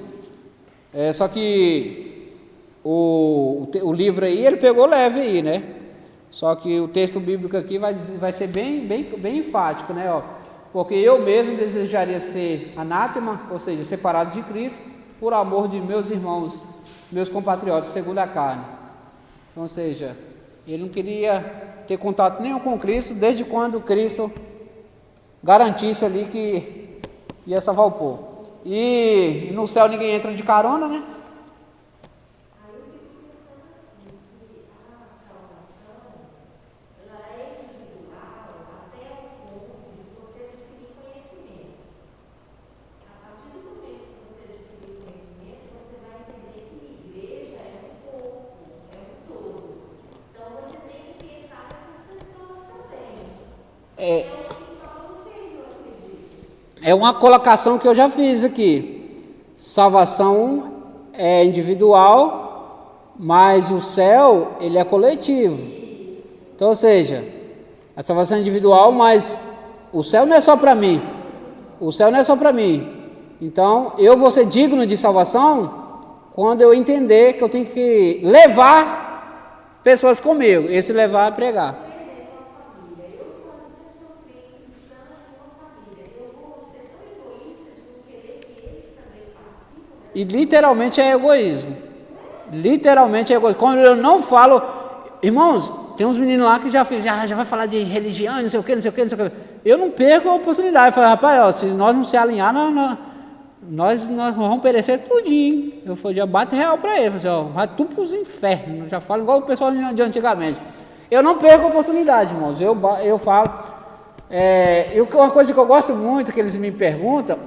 Só que o livro aí, ele pegou leve aí, né? Só que o texto bíblico aqui vai ser bem enfático, né? Porque eu mesmo desejaria ser anátema, ou seja, separado de Cristo, por amor de meus irmãos, meus compatriotas, segundo a carne. Então, ou seja, ele não queria ter contato nenhum com Cristo, desde quando Cristo garantisse ali que ia salvar o povo. E no céu ninguém entra de carona, né? Aí eu fico pensando assim, que a salvação, ela é individual até o ponto de você adquirir conhecimento. A partir do momento que você adquirir conhecimento, você vai entender que a igreja é um corpo, é um todo. Então você tem que pensar nessas pessoas também. É o que Paulo fez, eu acredito. É uma colocação que eu já fiz aqui. Salvação é individual, mas o céu, ele é coletivo. Então, ou seja, a salvação é individual, mas o céu não é só para mim. O céu não é só para mim. Então, eu vou ser digno de salvação quando eu entender que eu tenho que levar pessoas comigo. Esse levar é pregar. Por exemplo, a família. Eu sozinha sou cristã de uma família. Eu vou ser tão egoísta de não querer que eles também participem dessa. E literalmente é egoísmo. Literalmente é egoísmo. Quando eu não falo, irmãos, tem uns meninos lá que já vai falar de religião, não sei o que. Eu não perco a oportunidade. Eu falo, rapaz, ó, se nós não se alinhar, nós vamos perecer tudinho. Eu falei, bato real para ele. Eu falei, ó, vai tudo para os infernos. Eu já falo igual o pessoal de antigamente. Eu não perco a oportunidade, irmãos. Eu falo. Uma coisa que eu gosto muito, que eles me perguntam,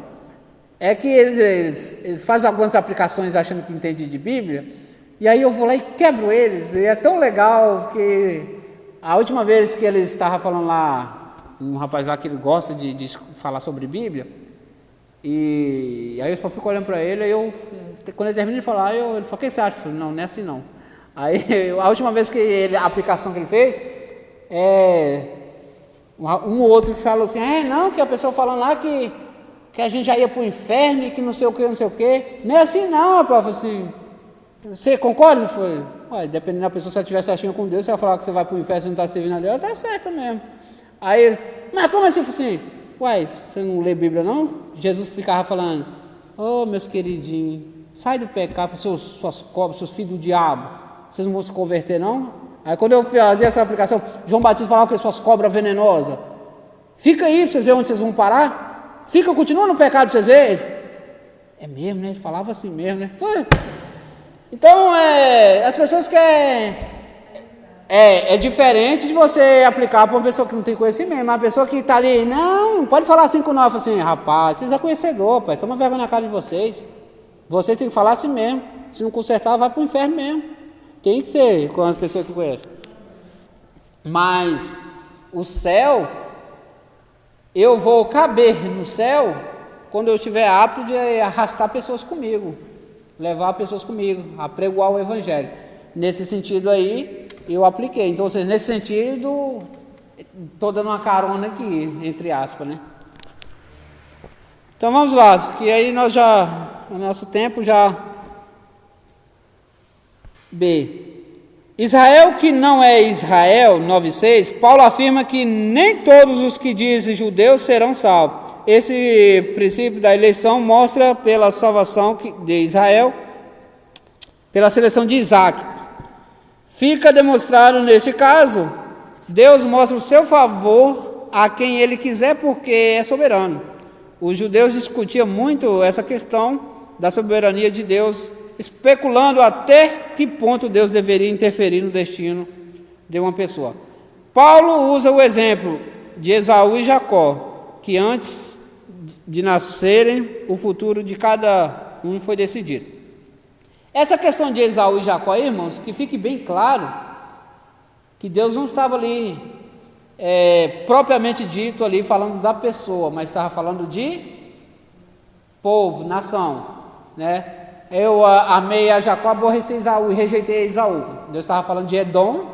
é que eles fazem algumas aplicações achando que entende de Bíblia, e aí eu vou lá e quebro eles, e é tão legal, que a última vez que eles estavam falando lá, um rapaz lá que ele gosta de falar sobre Bíblia, e aí eu só fico olhando para ele, quando ele termina de falar, ele fala, o que você acha? Eu falei, não é assim não. Aí a última vez que a aplicação que ele fez, um ou outro falou assim, não, que a pessoa falando lá que a gente já ia para o inferno e que não sei o que, não sei o que. Não é assim não, rapaz. Assim, você concorda? Foi, dependendo da pessoa, se ela estiver certinho com Deus, se ela falar que você vai para o inferno e não está servindo a Deus, está certo mesmo. Aí ele, mas como assim? Eu falei assim, você não lê Bíblia não? Jesus ficava falando, meus queridinhos, sai do pecado, suas cobras, seus filhos do diabo, vocês não vão se converter não? Aí quando eu fazia essa aplicação, João Batista falava que suas cobras venenosas, fica aí para vocês verem onde vocês vão parar. Continua no pecado para vocês verem. É mesmo, né? Ele falava assim mesmo, né? Então, as pessoas querem... É diferente de você aplicar para uma pessoa que não tem conhecimento, mas uma pessoa que está ali, não pode falar assim com nós, assim, rapaz, vocês é conhecedor, pai, toma vergonha na cara de vocês. Vocês têm que falar assim mesmo. Se não consertar, vai para o inferno mesmo. Tem que ser com as pessoas que conhecem. Mas o céu... Eu vou caber no céu quando eu estiver apto de arrastar pessoas comigo, levar pessoas comigo, apregoar o Evangelho. Nesse sentido aí, eu apliquei. Então, nesse sentido, estou dando uma carona aqui, entre aspas, né? Então, vamos lá, que aí o nosso tempo já... B. Israel que não é Israel, 9,6, Paulo afirma que nem todos os que dizem judeus serão salvos. Esse princípio da eleição mostra pela salvação de Israel, pela seleção de Isaac. Fica demonstrado neste caso, Deus mostra o seu favor a quem ele quiser porque é soberano. Os judeus discutiam muito essa questão da soberania de Deus, especulando até que ponto Deus deveria interferir no destino de uma pessoa. Paulo usa o exemplo de Esaú e Jacó, que antes de nascerem, o futuro de cada um foi decidido. Essa questão de Esaú e Jacó, irmãos, que fique bem claro, que Deus não estava ali, propriamente dito ali, falando da pessoa, mas estava falando de povo, nação, né? Eu amei a Jacó, aborreci Esaú e rejeitei Esaú. Deus estava falando de Edom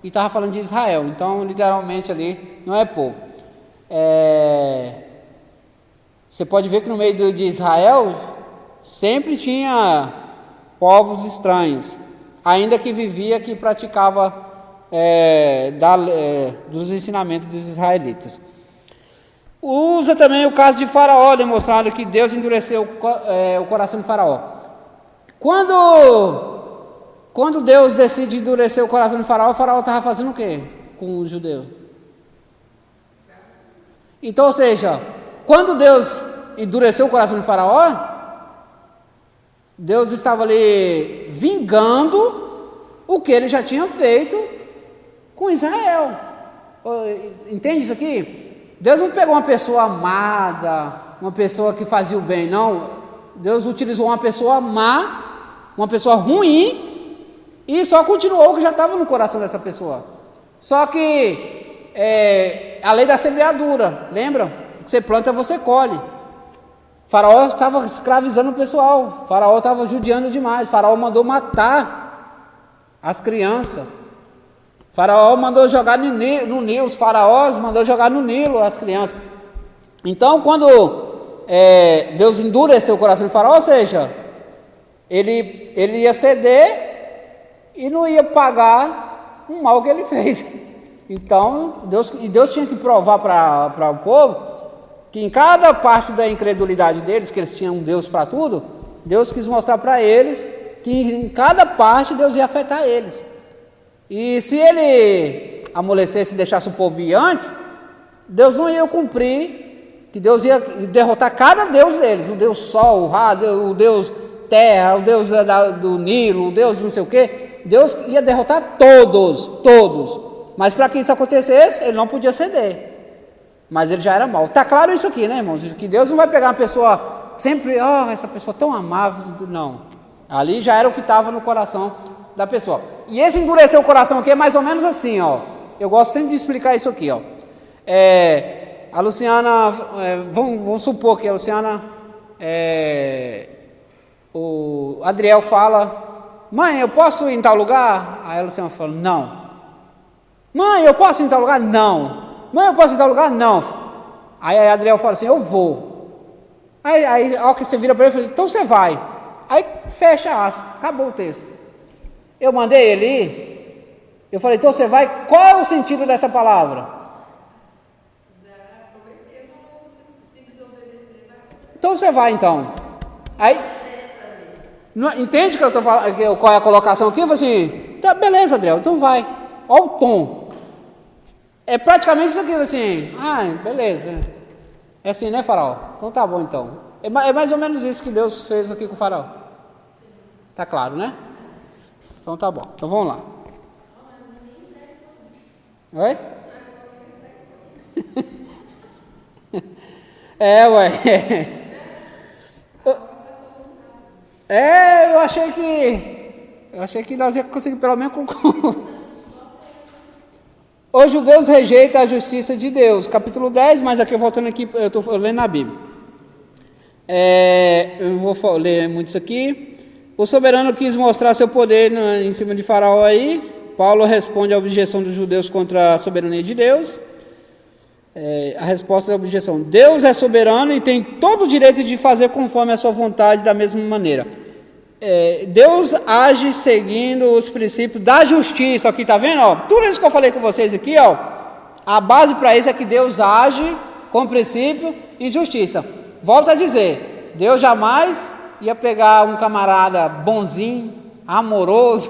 e estava falando de Israel. Então, literalmente ali, não é povo. Você pode ver que no meio de Israel sempre tinha povos estranhos, ainda que vivia, que praticava dos ensinamentos dos israelitas. Usa também o caso de Faraó, demonstrando que Deus endureceu o coração de Faraó. Quando Deus decide endurecer o coração de Faraó, o Faraó estava fazendo o quê com os judeus? Então, ou seja, quando Deus endureceu o coração de Faraó, Deus estava ali vingando o que ele já tinha feito com Israel. Entende isso aqui? Deus não pegou uma pessoa amada, uma pessoa que fazia o bem, não. Deus utilizou uma pessoa má, uma pessoa ruim, e só continuou o que já estava no coração dessa pessoa. Só que a lei da semeadura, lembra? O que você planta, você colhe. Faraó estava escravizando o pessoal, Faraó estava judiando demais, Faraó mandou matar as crianças, Faraó mandou jogar no Nilo, os faraós mandou jogar no Nilo as crianças. Então, quando Deus endureceu o coração de Faraó, ou seja, ele ia ceder e não ia pagar o mal que ele fez. Então, Deus tinha que provar para o povo que em cada parte da incredulidade deles, que eles tinham um Deus para tudo, Deus quis mostrar para eles que em cada parte Deus ia afetar eles. E se ele amolecesse e deixasse o povo ir antes, Deus não ia cumprir, que Deus ia derrotar cada Deus deles, o Deus Sol, o Deus Terra, o Deus do Nilo, o Deus não sei o quê. Deus ia derrotar todos. Mas para que isso acontecesse, ele não podia ceder. Mas ele já era mau. Está claro isso aqui, né, irmãos? Que Deus não vai pegar uma pessoa sempre, essa pessoa tão amável, não. Ali já era o que estava no coração da pessoa. E esse endurecer o coração aqui é mais ou menos assim, ó. Eu gosto sempre de explicar isso aqui, ó. A Luciana, vamos supor que a Luciana, o Adriel fala: mãe, eu posso ir em tal lugar? Aí a Luciana fala: não. Mãe, eu posso ir em tal lugar? Não. Mãe, eu posso ir em tal lugar? Não. Aí a Adriel fala assim: eu vou. Aí ao que você vira para ele, fala: então você vai. Aí fecha aspas, acabou o texto. Eu mandei ele ir, eu falei: então você vai. Qual é o sentido dessa palavra? Então você vai, então. Aí, entende que eu estou falando, qual é a colocação aqui? Eu falei assim: tá, beleza, Adriel, então vai. Olha o tom. É praticamente isso aqui, assim: beleza. É assim, né, Faraó? Então tá bom, então. É mais ou menos isso que Deus fez aqui com o Faraó. Tá claro, né? Então tá bom. Então vamos lá. Oi? Ué. Eu achei que nós ia conseguir pelo menos com... Os judeus rejeitam a justiça de Deus, capítulo 10, mas aqui voltando aqui, eu estou lendo na Bíblia. Eu vou ler muito isso aqui. O soberano quis mostrar seu poder em cima de Faraó aí. Paulo responde à objeção dos judeus contra a soberania de Deus. A resposta é a objeção: Deus é soberano e tem todo o direito de fazer conforme a sua vontade da mesma maneira. Deus age seguindo os princípios da justiça. Aqui, tá vendo? Ó, tudo isso que eu falei com vocês aqui, ó, a base para isso é que Deus age com princípio e justiça. Volto a dizer, Deus jamais ia pegar um camarada bonzinho, amoroso,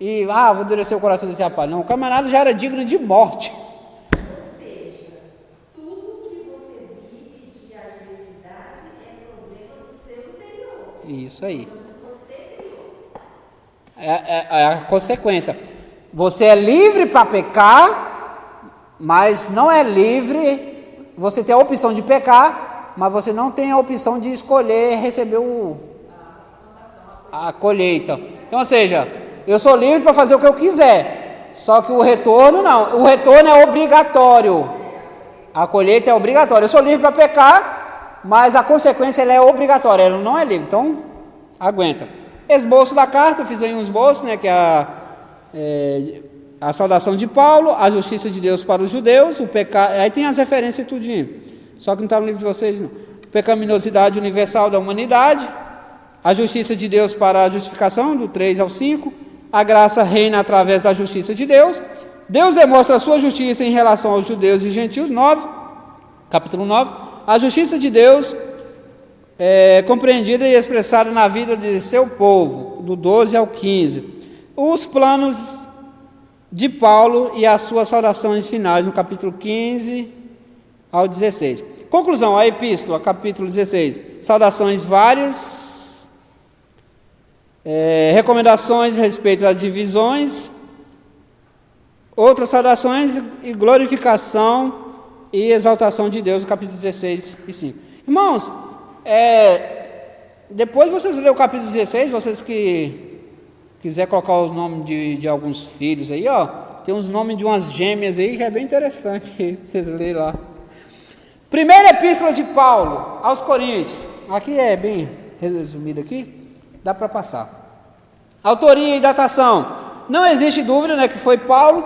e vou endurecer o coração desse rapaz. Não, o camarada já era digno de morte. Ou seja, tudo que você vive de adversidade é problema do seu interior. Isso aí. Você criou. É a consequência. Você é livre para pecar, mas não é livre. Você tem a opção de pecar, mas você não tem a opção de escolher receber a colheita. Então, ou seja, eu sou livre para fazer o que eu quiser, Só que o retorno não. O retorno é obrigatório. A colheita é obrigatória. Eu sou livre para pecar, mas a consequência ela é obrigatória. Ela não é livre. Então, aguenta. Esboço da carta, eu fiz aí um esboço, né? Que é a saudação de Paulo, a justiça de Deus para os judeus, o pecado. Aí tem as referências e tudinho. Só que não está no livro de vocês, não. Pecaminosidade universal da humanidade, a justiça de Deus para a justificação, do 3 ao 5, a graça reina através da justiça de Deus, Deus demonstra a sua justiça em relação aos judeus e gentios, 9, capítulo 9, a justiça de Deus é compreendida e expressada na vida de seu povo, do 12 ao 15, os planos de Paulo e as suas saudações finais, no capítulo 15 ao 16. Conclusão, a epístola, capítulo 16, saudações várias, recomendações a respeito das divisões, outras saudações e glorificação e exaltação de Deus, no capítulo 16 e 5. Irmãos, depois vocês lerem o capítulo 16, vocês que quiser colocar os nomes de alguns filhos aí, ó, tem uns nomes de umas gêmeas aí que é bem interessante, vocês lerem lá. Primeira epístola de Paulo aos Coríntios, aqui é bem resumido aqui, dá para passar. Autoria e datação, não existe dúvida, né, que foi Paulo.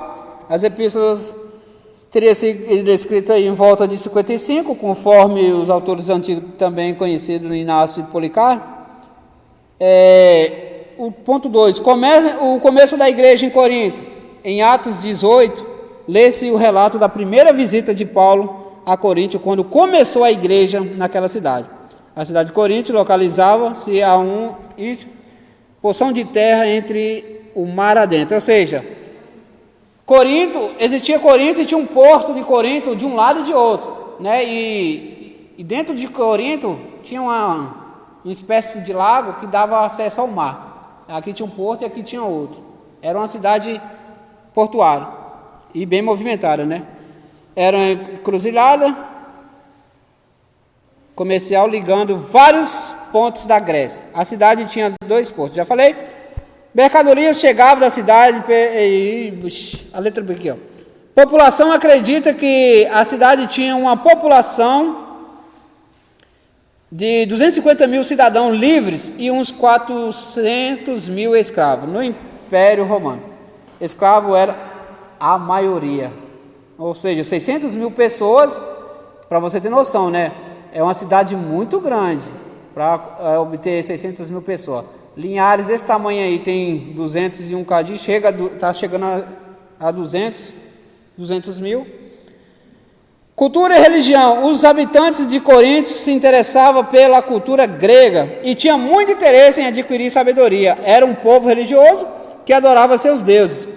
As epístolas teriam sido escritas em volta de 55, conforme os autores antigos também conhecidos, Inácio e Policarpo. O ponto 2, o começo da igreja em Corinto, em Atos 18, lê-se o relato da primeira visita de Paulo a Corinto, quando começou a igreja naquela cidade. A cidade de Corinto localizava-se a porção de terra entre o mar adentro, ou seja, existia Corinto e tinha um porto de Corinto de um lado e de outro, né? E dentro de Corinto tinha uma espécie de lago que dava acesso ao mar. Aqui tinha um porto e aqui tinha outro. Era uma cidade portuária e bem movimentada, né? Era uma encruzilhada comercial ligando vários pontos da Grécia. A cidade tinha 2 portos, já falei. Mercadorias chegavam da cidade a letra B aqui, ó. População acredita que a cidade tinha uma população de 250 mil cidadãos livres e uns 400 mil escravos no Império Romano. Escravo era a maioria, ou seja, 600 mil pessoas, para você ter noção, né? É uma cidade muito grande para obter 600 mil pessoas. Linhares desse tamanho aí tem 201 cadinhos, está chegando a 200 mil. Cultura e religião. Os habitantes de Corinto se interessavam pela cultura grega e tinham muito interesse em adquirir sabedoria. Era um povo religioso que adorava seus deuses.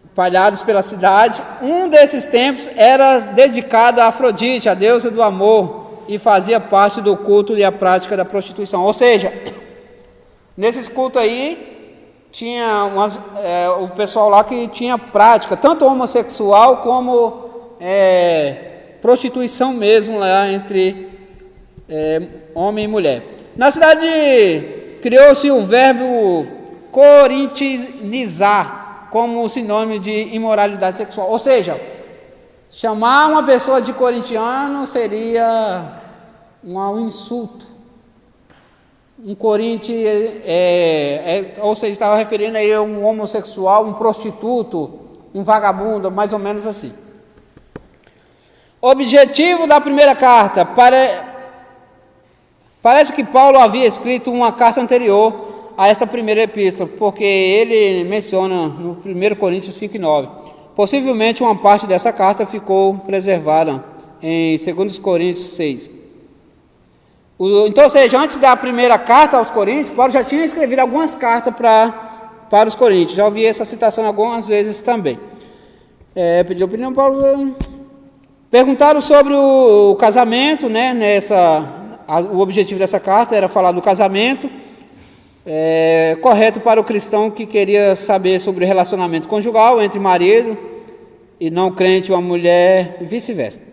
Espalhados pela cidade, um desses templos era dedicado a Afrodite, a deusa do amor, e fazia parte do culto e a prática da prostituição. Ou seja, nesses cultos aí, tinha o pessoal lá que tinha prática, tanto homossexual como prostituição mesmo, lá entre homem e mulher. Na cidade criou-se o verbo corintinizar, como sinônimo de imoralidade sexual. Ou seja, chamar uma pessoa de corintiano seria um insulto. Um corinte, ou seja, estava referindo aí a um homossexual, um prostituto, um vagabundo, mais ou menos assim. Objetivo da primeira carta. Parece que Paulo havia escrito uma carta anterior a essa primeira epístola, porque ele menciona no 1 Coríntios 5:9. Possivelmente uma parte dessa carta ficou preservada em 2 Coríntios 6. Então, ou seja, antes da primeira carta aos Coríntios, Paulo já tinha escrevido algumas cartas para os Coríntios. Já ouvi essa citação algumas vezes também. Pediu opinião, Paulo. Perguntaram sobre o casamento, né? O objetivo dessa carta era falar do casamento. Correto para o cristão que queria saber sobre o relacionamento conjugal entre marido e não crente, uma mulher e vice-versa.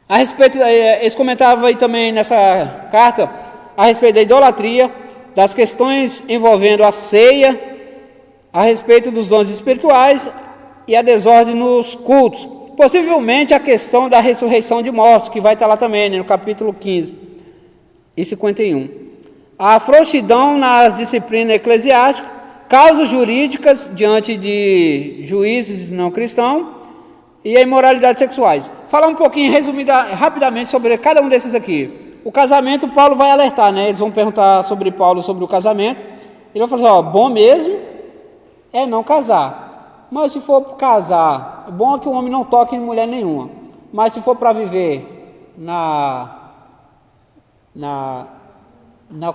A respeito, eles comentavam aí também nessa carta a respeito da idolatria, das questões envolvendo a ceia a respeito dos dons espirituais e a desordem nos cultos. Possivelmente a questão da ressurreição de mortos, que vai estar lá também, né, no capítulo 15 e 51. A frouxidão nas disciplinas eclesiásticas, causas jurídicas diante de juízes não cristãos e a imoralidade sexuais. Falar um pouquinho, rapidamente, sobre cada um desses aqui. O casamento, Paulo vai alertar, né? Eles vão perguntar sobre Paulo, sobre o casamento. Ele vai falar assim, bom mesmo é não casar. Mas se for casar, bom é que o homem não toque em mulher nenhuma. Mas se for para viver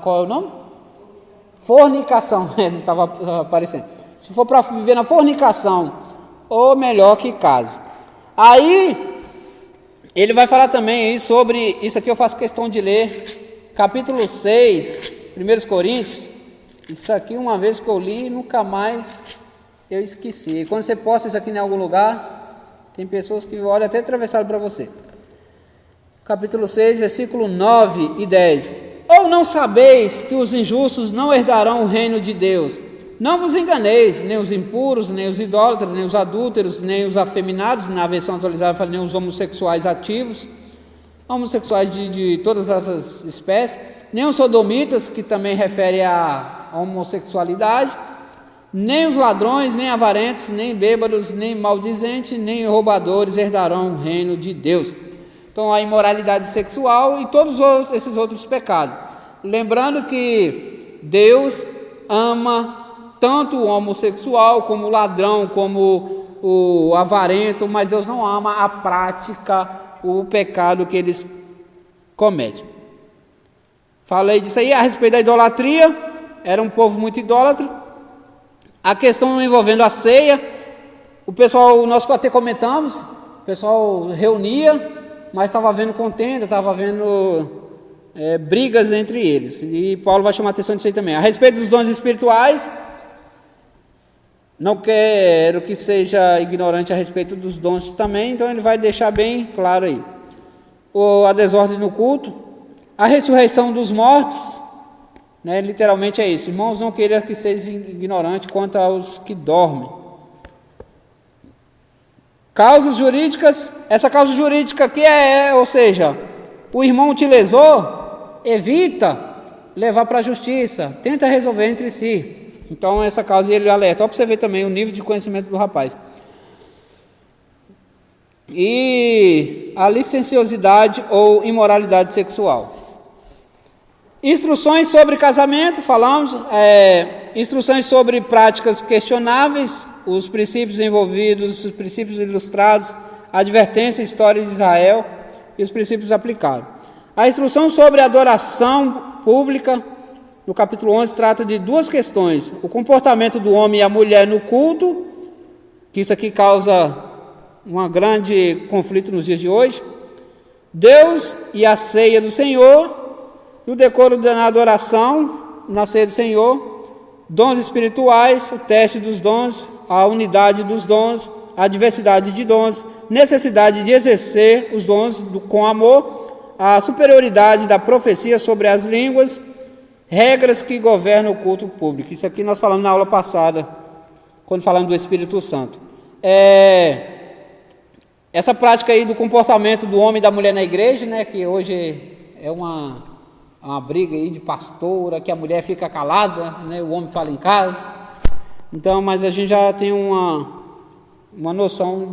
qual é o nome? Fornicação, não estava aparecendo. Se for para viver na fornicação, ou melhor que case. Aí, ele vai falar também aí sobre, isso aqui eu faço questão de ler, capítulo 6, 1 Coríntios. Isso aqui, uma vez que eu li, nunca mais eu esqueci. E quando você posta isso aqui em algum lugar, tem pessoas que olham até atravessado para você. Capítulo 6, versículo 9 e 10. Ou não sabeis que os injustos não herdarão o reino de Deus? Não vos enganeis, nem os impuros, nem os idólatras, nem os adúlteros, nem os afeminados, na versão atualizada fala nem os homossexuais ativos, homossexuais de todas essas espécies, nem os sodomitas, que também refere à homossexualidade, nem os ladrões, nem avarentos, nem bêbados, nem maldizentes, nem roubadores herdarão o reino de Deus. Então, a imoralidade sexual e todos esses outros pecados. Lembrando que Deus ama tanto o homossexual, como o ladrão, como o avarento, mas Deus não ama a prática, o pecado que eles cometem. Falei disso aí a respeito da idolatria, era um povo muito idólatra. A questão envolvendo a ceia, o pessoal, nós até comentamos, o pessoal reunia, mas estava havendo contenda, estava havendo brigas entre eles. E Paulo vai chamar a atenção disso aí também. A respeito dos dons espirituais, não quero que seja ignorante a respeito dos dons também, então ele vai deixar bem claro aí. A desordem no culto, a ressurreição dos mortos, né, literalmente é isso. Irmãos, não queira que seja ignorante quanto aos que dormem. Causas jurídicas, essa causa jurídica aqui ou seja, o irmão te lesou, evita levar para a justiça, tenta resolver entre si. Então essa causa ele alerta, para você ver também o nível de conhecimento do rapaz. E a licenciosidade ou imoralidade sexual. Instruções sobre casamento, falamos, instruções sobre práticas questionáveis, os princípios envolvidos, os princípios ilustrados, advertência, história de Israel e os princípios aplicados. A instrução sobre adoração pública, no capítulo 11, trata de duas questões: o comportamento do homem e a mulher no culto, que isso aqui causa um grande conflito nos dias de hoje, Deus e a ceia do Senhor, o decoro da adoração na ceia do Senhor, dons espirituais, o teste dos dons, a unidade dos dons, a diversidade de dons, necessidade de exercer os dons com amor, a superioridade da profecia sobre as línguas, regras que governam o culto público. Isso aqui nós falamos na aula passada, quando falamos do Espírito Santo. Essa prática aí do comportamento do homem e da mulher na igreja, né, que hoje é uma briga aí de pastora, que a mulher fica calada, né, o homem fala em casa. Então, mas a gente já tem uma noção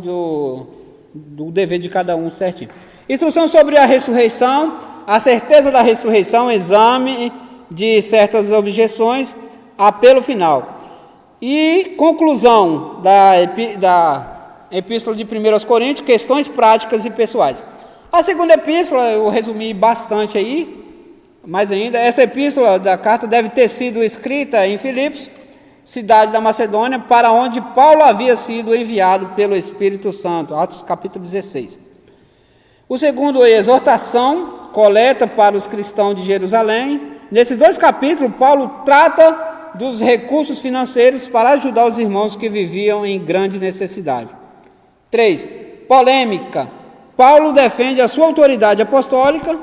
do dever de cada um certinho. Instrução sobre a ressurreição, a certeza da ressurreição, exame de certas objeções, apelo final. E conclusão da epístola de 1 Coríntios, questões práticas e pessoais. A segunda epístola, eu resumi bastante aí, mas ainda, essa epístola da carta deve ter sido escrita em Filipos, cidade da Macedônia, para onde Paulo havia sido enviado pelo Espírito Santo, Atos capítulo 16. O segundo é exortação, coleta para os cristãos de Jerusalém. Nesses dois capítulos, Paulo trata dos recursos financeiros para ajudar os irmãos que viviam em grande necessidade. 3. Polêmica. Paulo defende a sua autoridade apostólica,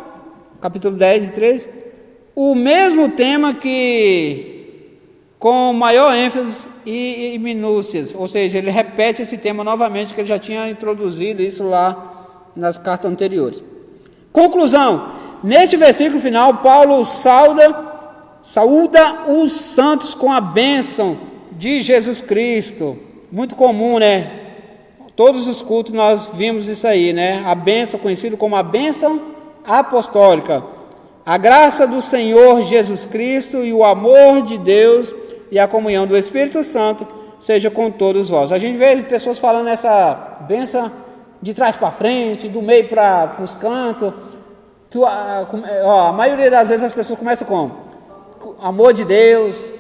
capítulo 10 e 13, o mesmo tema que com maior ênfase e minúcias, ou seja, ele repete esse tema novamente, que ele já tinha introduzido isso lá nas cartas anteriores. Conclusão: neste versículo final, Paulo saúda os santos com a bênção de Jesus Cristo. Muito comum, né? Todos os cultos nós vimos isso aí, né? A bênção, conhecido como a bênção apostólica. A graça do Senhor Jesus Cristo e o amor de Deus e a comunhão do Espírito Santo seja com todos vós. A gente vê pessoas falando essa bênção de trás para frente, do meio para os cantos. Que, a maioria das vezes as pessoas começam com amor de Deus,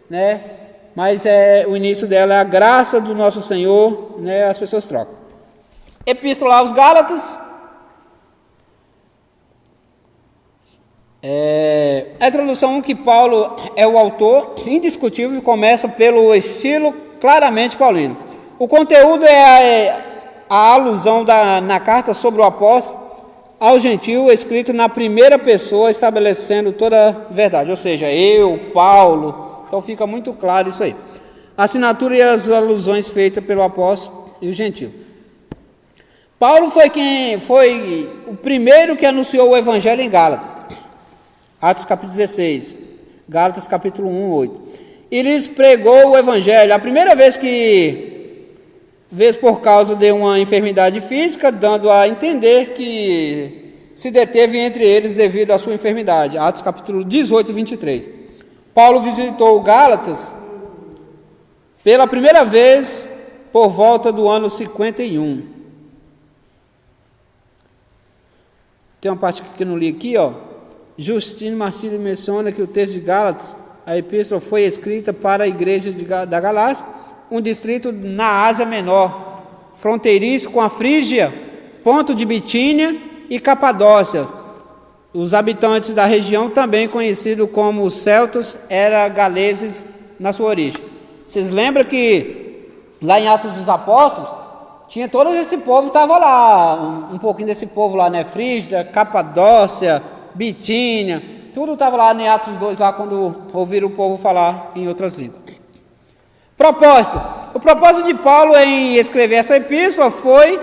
né? Mas o início dela é a graça do nosso Senhor, né? As pessoas trocam. Epístola aos Gálatas. A introdução que Paulo é o autor, indiscutível, começa pelo estilo claramente paulino. O conteúdo é a alusão na carta sobre o apóstolo ao gentio, escrito na primeira pessoa, estabelecendo toda a verdade, ou seja, eu, Paulo. Então fica muito claro isso aí. A assinatura e as alusões feitas pelo apóstolo e o gentio. Paulo foi o primeiro que anunciou o evangelho em Gálatas. Atos capítulo 16, Gálatas capítulo 1, 8. E lhes pregou o evangelho. A primeira vez por causa de uma enfermidade física, dando a entender que se deteve entre eles devido à sua enfermidade. Atos capítulo 18 e 23. Paulo visitou Gálatas pela primeira vez por volta do ano 51. Tem uma parte que eu não li aqui, ó. Justino Martírio menciona que o texto de Gálatas, a epístola foi escrita para a igreja da Galácia, um distrito na Ásia Menor, fronteiriço com a Frígia, ponto de Bitínia e Capadócia. Os habitantes da região, também conhecidos como os celtas, eram galeses na sua origem. Vocês lembram que lá em Atos dos Apóstolos, tinha todo esse povo, estava lá, um pouquinho desse povo lá, né? Frígia, Capadócia, Bitínia, tudo estava lá em Atos 2, lá quando ouviram o povo falar em outras línguas. Propósito. O propósito de Paulo em escrever essa epístola foi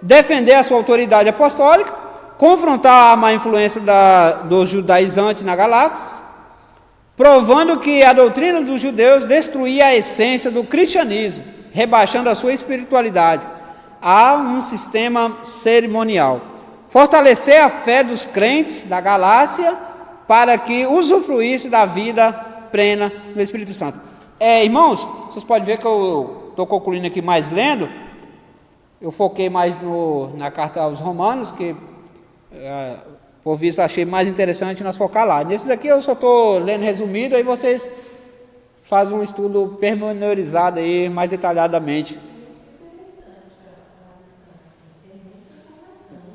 defender a sua autoridade apostólica, confrontar a má influência dos judaizantes na Galácia, provando que a doutrina dos judeus destruía a essência do cristianismo, rebaixando a sua espiritualidade a um sistema cerimonial. Fortalecer a fé dos crentes da Galácia para que usufruísse da vida plena no Espírito Santo. Irmãos, vocês podem ver que eu estou concluindo aqui mais lendo. Eu foquei mais na carta aos Romanos, que por visto achei mais interessante nós focar lá. Nesses aqui eu só estou lendo resumido, aí vocês fazem um estudo pormenorizado aí, mais detalhadamente.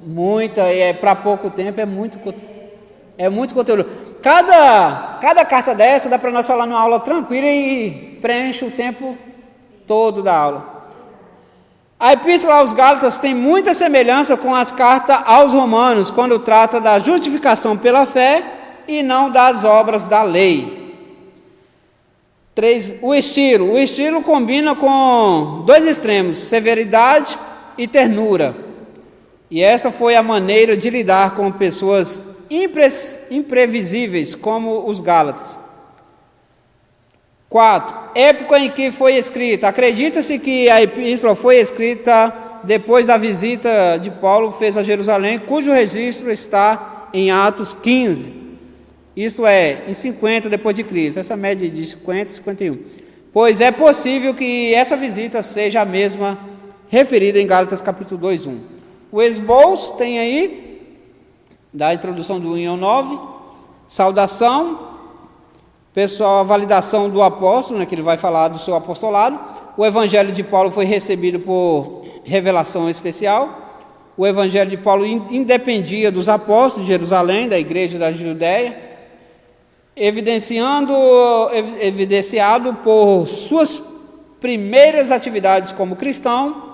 Muita, para pouco tempo é muito conteúdo. Cada carta dessa dá para nós falar numa aula tranquila e preenche o tempo todo da aula. A Epístola aos Gálatas tem muita semelhança com as cartas aos Romanos, quando trata da justificação pela fé e não das obras da lei. 3. O estilo combina com dois extremos, severidade e ternura. E essa foi a maneira de lidar com pessoas imprevisíveis, como os Gálatas. 4. Época em que foi escrita. Acredita-se que a epístola foi escrita depois da visita de Paulo fez a Jerusalém, cujo registro está em Atos 15. Isso é, em 50 depois de Cristo. Essa média de 50 e 51. Pois é possível que essa visita seja a mesma referida em Gálatas capítulo 2, 1. O esboço tem aí, da introdução do 1 ao 9, saudação, pessoal, a validação do apóstolo, né, que ele vai falar do seu apostolado. O evangelho de Paulo foi recebido por revelação especial. O evangelho de Paulo independia dos apóstolos de Jerusalém, da igreja da Judéia, evidenciado por suas primeiras atividades como cristão,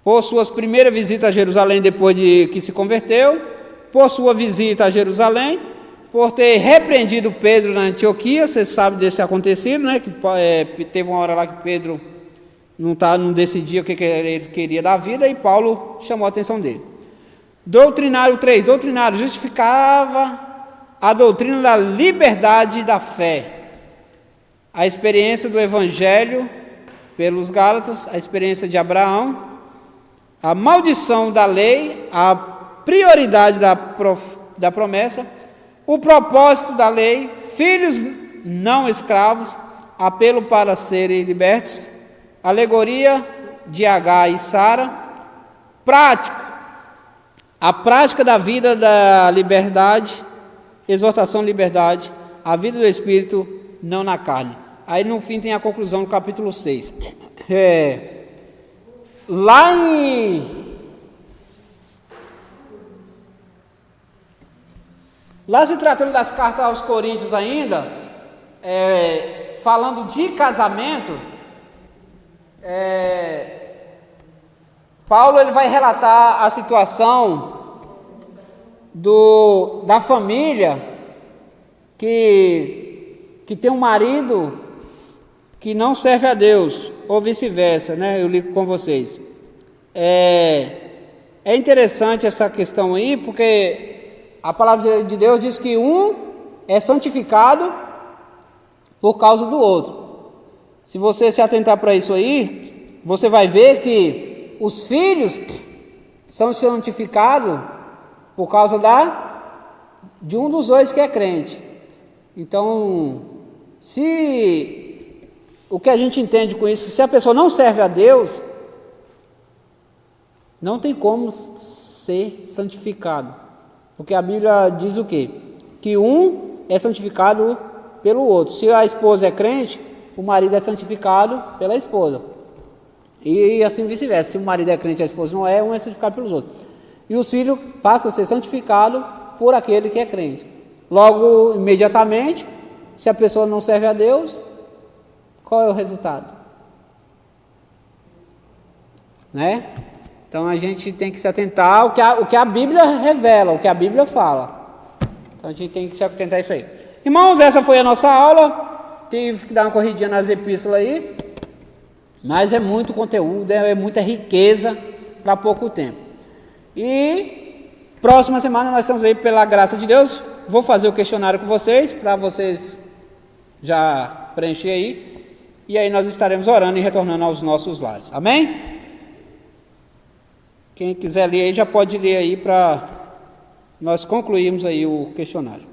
por suas primeiras visitas a Jerusalém depois de que se converteu, por sua visita a Jerusalém, por ter repreendido Pedro na Antioquia. Você sabe desse acontecido, né? Que teve uma hora lá que Pedro não decidia o que ele queria da vida, e Paulo chamou a atenção dele. Doutrinário 3. Doutrinário justificava a doutrina da liberdade da fé. A experiência do Evangelho pelos Gálatas, a experiência de Abraão, a maldição da lei, a prioridade da promessa, o propósito da lei, filhos não escravos, apelo para serem libertos, alegoria de Agar e Sara, a prática da vida da liberdade, exortação à liberdade, a vida do Espírito, não na carne. Aí no fim tem a conclusão do capítulo 6. Lá se tratando das cartas aos Coríntios ainda, falando de casamento, Paulo ele vai relatar a situação da família que tem um marido que não serve a Deus, ou vice-versa, né? Eu li com vocês. É interessante essa questão aí, porque a palavra de Deus diz que um é santificado por causa do outro. Se você se atentar para isso aí, você vai ver que os filhos são santificados por causa de um dos dois que é crente. Então, o que a gente entende com isso, se a pessoa não serve a Deus, não tem como ser santificado, porque a Bíblia diz o quê? Que um é santificado pelo outro. Se a esposa é crente, o marido é santificado pela esposa, e assim vice-versa. Se o marido é crente e a esposa não é, um é santificado pelos outros, e os filhos passam a ser santificados por aquele que é crente. Logo, imediatamente, se a pessoa não serve a Deus, qual é o resultado? Né? Então a gente tem que se atentar ao que a Bíblia revela, o que a Bíblia fala. Então a gente tem que se atentar a isso aí. Irmãos, essa foi a nossa aula. Tive que dar uma corridinha nas epístolas aí, mas é muito conteúdo, é muita riqueza para pouco tempo. E próxima semana nós estamos aí, pela graça de Deus. Vou fazer o questionário com vocês, para vocês já preencher aí. E aí nós estaremos orando e retornando aos nossos lares. Amém? Quem quiser ler aí, já pode ler aí para nós concluirmos aí o questionário.